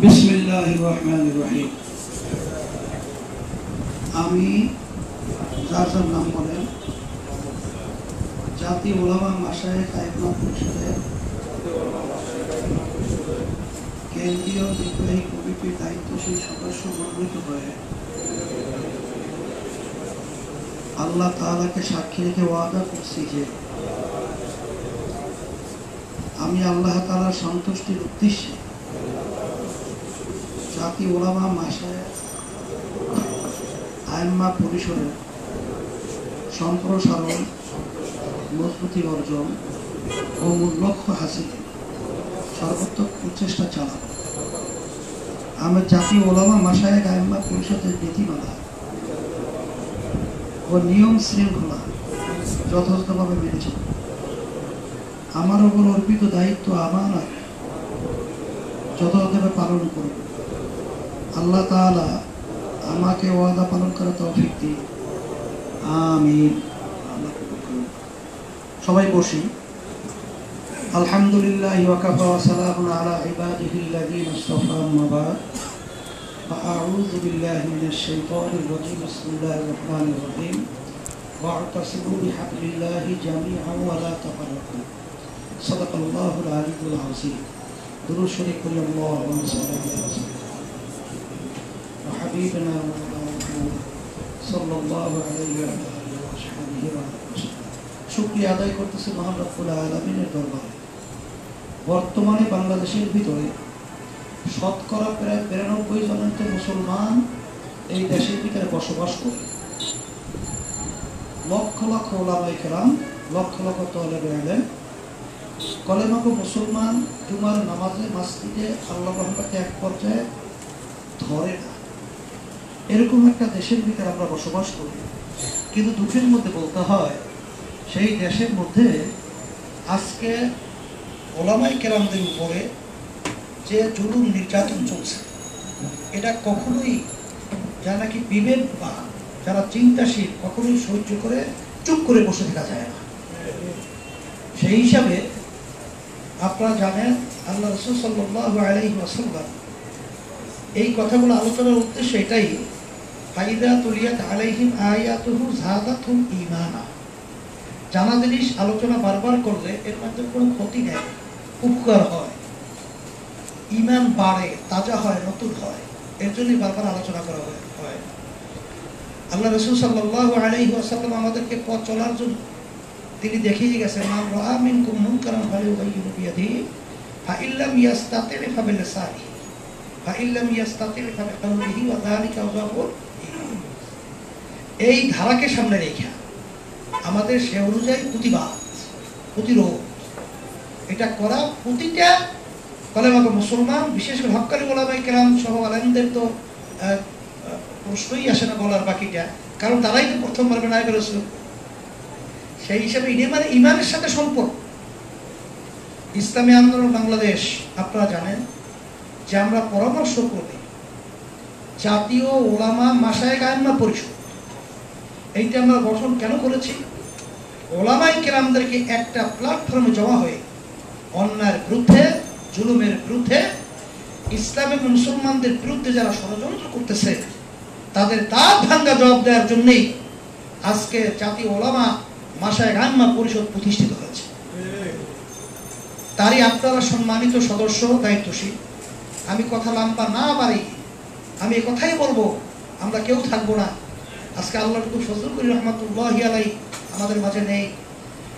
বিসমিল্লাহির রহমানির রহিম। আমি যার যার নাম বলেন জাতীয় উলামা মাশায়েখ আইম্মা পরিষদের কেন্দ্রীয় নির্বাহী কমিটির দায়িত্বশীল সদস্য মনোনীত হয়ে আল্লাহ তাআলাকে সাক্ষী রেখে ওয়াদা করছি যে আমি আল্লাহ তাআলার সন্তুষ্টির উদ্দেশ্যে জাতীয় উলামা মাশায়েখ আইম্মা পরিষদের সম্প্রসারণ, মজবুতি অর্জন ও মূল লক্ষ্য হাসিলে সর্বোত্তম প্রচেষ্টা চালাব। আমি জাতীয় উলামা মাশায়েখ আইম্মা পরিষদের নীতিমালা ও নিয়ম শৃঙ্খলা যথাযথভাবে মেনে চলব। আমার উপর অর্পিত দায়িত্ব আমানত যথাযথভাবে পালন করব। আল্লাহ তাআলা আমাকে ওয়াদা পালন করার তৌফিক দিন, আমিন। সবাই বসি। আলহামদুলিল্লাহ ওয়া কাফা ওয়া সালামুন আলা ইবাদিহিল্লাযীনা ইসতাফা, আম্মা বা'দ। ফাআউযু বিল্লাহি মিনাশ শাইতানির রাজীম। বিসমিল্লাহির রহমানির রহিম। ওয়া'তাসিমু বিহাবলিল্লাহি জামিআন ওয়া লা তাফাররাকু। সাদাকাল্লাহুল আলিয়্যুল আযীম। দুরূদ শরীফ পড়ি। আল্লাহুম্মা সাল্লি আলা সাইয়্যিদিনা হাবিবনা মুহাম্মদ সাল্লাল্লাহু আলাইহি ওয়া সাল্লাম। শুকরিয়া আদায় করতেছি মহান রব্বুল আলামিনের দরবারে। বর্তমানে বাংলাদেশের ভিতরে শতকরা প্রায় ৯২ জনের মুসলমান এই দেশের ভিতরে বসবাস করে। লক্ষ লক্ষ ওলামায়ে কেরাম, লক্ষ লক্ষ তালেবে ইলম, কলেমাগো মুসলমান জুমার নামাজে মসজিদে আল্লাহ রহমতে এক পর্যায়ে ধরে না। এরকম একটা দেশের ভিতরে আমরা বসবাস করি। কিন্তু দুঃখের মধ্যে বলতে হয়, সেই দেশের মধ্যে আজকে ওলামায়ে কেরামদের উপরে যে জুলুম নির্যাতন চলছে, এটা কখনোই যারা নাকি বিবেক বা যারা চিন্তাশীল কখনোই সহ্য করে চুপ করে বসে থাকা যায় না। সেই হিসাবে আপনারা জানেন আল্লাহ রাসূল সাল্লাল্লাহু আলাইহি ওয়াসাল্লাম এই কথাগুলো আলোচনার উদ্দেশ্য এটাই, ফাইদা তুলিয়াত আলাইহিম আয়াতুহু যাদাতুহুম ঈমানা। জানা জিনিস আলোচনা বারবার করলে এর মধ্যে কোনো ক্ষতি নেই, উপকার হয়, ঈমান বাড়ে, তাজা হয়, নতুন হয়। এর জন্যই বারবার আলোচনা করা হয়। আল্লাহ রাসূল সাল্লাল্লাহু আলাইহি ওয়াসাল্লাম আমাদেরকে পথ চলার জন্য তিনি দেখিয়ে গেছেন, মান রাআ মিনকুম মুনকারান ফালিয়ুগাইয়িরহু বিয়াদিহি ফাইল্লাম ইয়াস্তাতি' ফাবিলিসানিহি ফাইল্লাম ইয়াস্তাতি' ফাবিকলবিহি ওয়া যালিকা আযআফুল ঈমান। এই ধারাকে সামনে রেখে আমাদের সে অনুযায়ী প্রতিবাদ, প্রতিরোধ এটা করা প্রতিটা কলেমাগো মুসলমান, বিশেষ করে হক্কানি ওলামায়ে কেরাম সহ আলেমদের তো প্রশ্নই আসে না বলার বাকিটা, কারণ তারাই তো প্রথমবার নায়েবে রাসূল। সেই হিসাবে ইমানের সাথে সম্পর্ক। ইসলামী আন্দোলন বাংলাদেশ আপনারা জানেন যে আমরা পরামর্শ করি জাতীয় ওলামা মাশায়েখ আইম্মা পরিষদ। এইটা আমরা গঠন কেন করেছি? ওলামায়ে কেরামদেরকে একটা প্ল্যাটফর্মে জমা হয়ে অন্যায়ের বিরুদ্ধে, জুলুমের বিরুদ্ধে, ইসলাম এবং মুসলমানদের বিরুদ্ধে যারা ষড়যন্ত্র করতেছে তাদের দাঁত ভাঙ্গা জবাব দেওয়ার জন্যই আজকে জাতীয় ওলামা মাশায়েখ আইম্মা পরিষদ প্রতিষ্ঠিত হয়েছে। তারই আপনারা সম্মানিত সদস্য, দায়িত্বশীল। আমি কথা লম্বা না বাড়ি, আমি এই কথাই বলবো, আমরা কেউ থাকবো না। আজকে আল্লাহর কুতুব ফজলুল করিম রহমাতুল্লাহি আলাইহি আমাদের মাঝে নেই,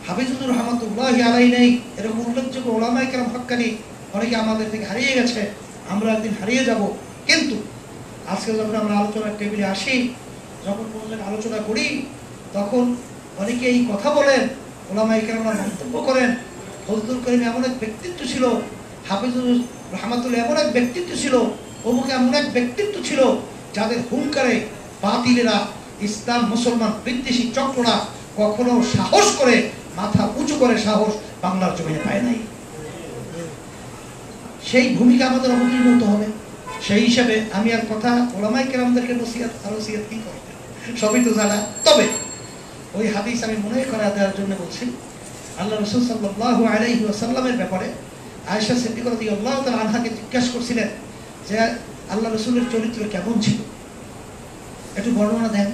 হাফিজুর রহমাতুল্লাহি আলাইহি নেই। এরকম উল্লেখযোগ্য ওলামায়ে কেরাম হক্কানি অনেকে আমাদের থেকে হারিয়ে গেছে, আমরা একদিন হারিয়ে যাব। কিন্তু আজকে যখন আমরা আলোচনার টেবিলে আসি, যখন কোনো আলোচনা করি, তখন অনেকে এই কথা বলেন, ওলামায়ে কেরামরা মন্তব্য করেন, ফজলুল করিম এমন এক ব্যক্তিত্ব ছিল, হাফিজুর রহমাতুল্লাহ এমন এক ব্যক্তিত্ব ছিল, অমুক এমন এক ব্যক্তিত্ব ছিল যাদের হুঙ্কারে বাতিলেরা, ইসলাম মুসলমান বিদ্বেষী চক্ররা কখনো সাহস করে মাথা উঁচু করে সাহস বাংলার জমিনে পায় নাই। সেই ভূমিকা আমাদের অবতীর্ণ হতে হবে। সেই হিসাবে আমি আর কথা ওলামায়ে কেরামদেরকে নসিহত আর ওসিয়ত কি করব, সবই তো জানা। তবে ওই হাদিস আমি মনে করা দেওয়ার জন্য বলছি, আল্লাহ রাসূল সাল্লাল্লাহু আলাইহি ওয়াসাল্লামের ব্যাপারে আয়েশা সিদ্দিকা রাদিয়াল্লাহু তাআলা আনহাকে জিজ্ঞাসা করছিলেন, যে আল্লাহ রসুলের চরিত্র কেমন ছিল, একটু বর্ণনা দেন।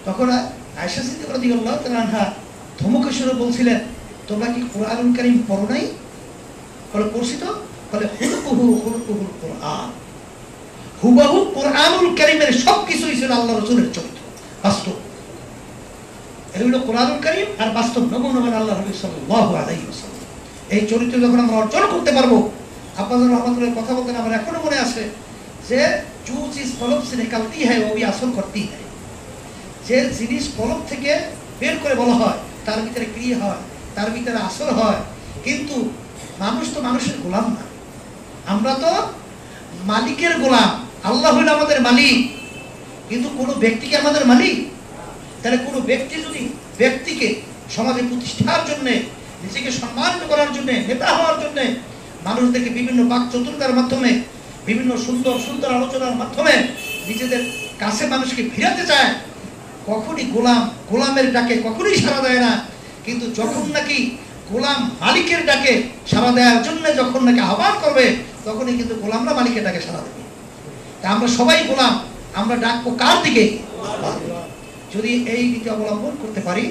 তখন আয়েশা সিদ্দিকা রাদিয়াল্লাহু তাআলা আনহা ধমকে সুরে বলছিলেন, তোমরা কি কোরআনুল কারীম পড়ো নাই? বলে পড়ছি তো। বলে হুলকুহুল কোরআন, হুবহু কোরআনুল কারীমের সবকিছুই ছিল আল্লাহ রসুলের চরিত্র, বাস্তব। এই হলো কোরআনুল কারীম আর বাস্তব নমুনা আল্লাহ নবী সাল্লাল্লাহু আলাইহি ওয়াসাল্লাম। এই চরিত্র যখন আমরা অর্জন করতে পারবো, আব্বাজান রহমাতুল্লাহ কথা বলতেন, আমার এখনো মনে আছে যে जो चीज कलम से निकलती है वो भी असर करती है। যে জিনিস কলম থেকে বের করে বলা হয় তার ভিতরে ক্রিয়া হয়, তার ভিতরে আসর হয়। কিন্তু মানুষ তো মানুষের গোলাম না, আমরা তো মালিকের গোলাম। আল্লাহ হইল আমাদের মালিক, কিন্তু কোনো ব্যক্তিকে আমাদের মালিক। তাহলে কোনো ব্যক্তি যদি ব্যক্তিকে সমাজে প্রতিষ্ঠার জন্য, নিজেকে সম্মানিত করার জন্য, নেতা হওয়ার জন্য মানুষদেরকে বিভিন্ন বাক চতুরতার মাধ্যমে, বিভিন্ন সুন্দর সুন্দর আলোচনার মাধ্যমে নিজেদের কাছে মানুষকে ফিরাতে চায়, কখনই গোলামের ডাকে কখনই সাড়া দেয় না। কিন্তু যখন নাকি গোলাম মালিকের ডাকে সাড়া দেওয়ার জন্য যখন নাকি আহ্বান করবে, তখনই কিন্তু গোলামরা মালিকের ডাকে সাড়া দেবে। তা আমরা সবাই গোলাম, আমরা ডাকবো কার দিকে? যদি এই নীতি অবলম্বন করতে পারি,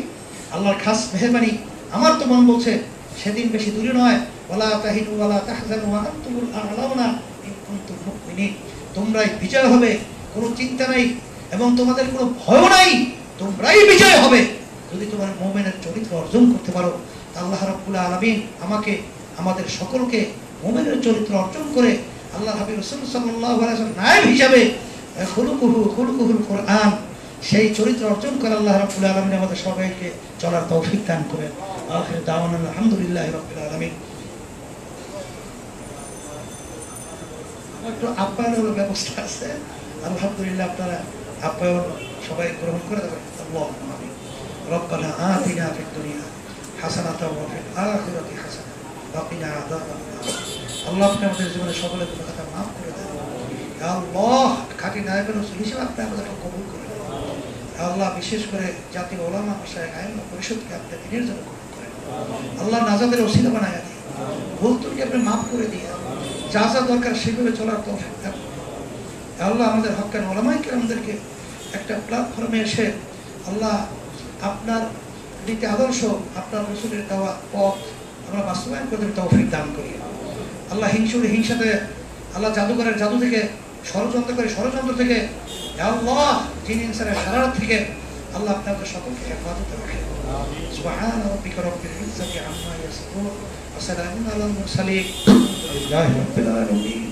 আল্লাহর খাস মেহেরবানি। আমার তো মন বলছে সেদিন বেশি দূরে নয়, ওয়ালা তাহিনু ওয়ালা তাহজানু ওয়া আনতুমুল আ'লাউনা ইন কুনতুম মুমিনিন। তোমরাই বিজয় হবে, কোনো চিন্তা নাই, এবং তোমাদের কোনো ভয় নাই, তোমরাই বিজয় হবে যদি তোমার মুমিনের চরিত্র অর্জন করতে পারো। আল্লাহ রাব্বুল আলামিন আমাকে, আমাদের সকলকে মুমিনের চরিত্র অর্জন করে আল্লাহ হাবিব রাসূল সাল্লাল্লাহু আলাইহি ওয়াসাল্লাম নায়েব হিসাবে খুলুকুহুল কোরআন, সেই চরিত্র অর্জন করে আল্লাহ রাব্বুল আলামিন আমাদের সবাইকে চলার তৌফিক দান করেন। আখির দাওয়ানা আলহামদুলিল্লাহি রাব্বিল আলামিন। একটু আপ্যায়নের ব্যবস্থা আছে, আলহামদুলিল্লাহ আপনারা আপ্যায়ন সবাই গ্রহণ করে দেবেন। আল্লাহুম্মা আমিন। রব্বানা আতিনা ফিদ দুনিয়া হাসানাতাও ওয়া ফিল আখিরাতি হাসানাতাও ওয়া কিনা আযাবান নার। আল্লাহ আপনি আমাদের জীবনে সকলের গুনাহ খাতা মাফ করে দেন। ইয়া আল্লাহ, খাঁটি নায়েবে রাসূল হিসেবে আপনি আমাদেরকে কবুল করে নেন। ইয়া আল্লাহ, বিশেষ করে জাতীয় উলামা মাশায়েখ আইম্মা পরিষদকে আপনি দিনের জন্য কবুল করেন। আল্লাহ নাজাতের ওসিলা বানায় দেন, ভুল ত্রুটি আপনি মাফ করে দিয়ে যা যা দরকার সেভাবে চলার তৌফিক দান করুন। আল্লাহ আমাদের হক্কান উলামায়ে কেরামদেরকে একটা প্ল্যাটফর্মে এসে আল্লাহ আপনার নীতি আদর্শ, আপনার রাসূলের দেওয়া পথ আমরা বাস্তবায়ন করতে তৌফিক দান করি। আল্লাহ হিংসাতে, আল্লাহ জাদুঘরের জাদু থেকে, ষড়যন্ত্র থেকে, আল্লাহ জিন ইনসানের শারারত থেকে আল্লাহ আপনাদের সকলকে হেফাজতে রাখেন। সুবহান রাব্বিকা রাব্বিল ইজ্জাতি আম্মা ইয়াসিফুন ওয়া সালামুন আলাল মুরসালিন আলহামদুলিল্লাহি রাব্বিল আলামিন।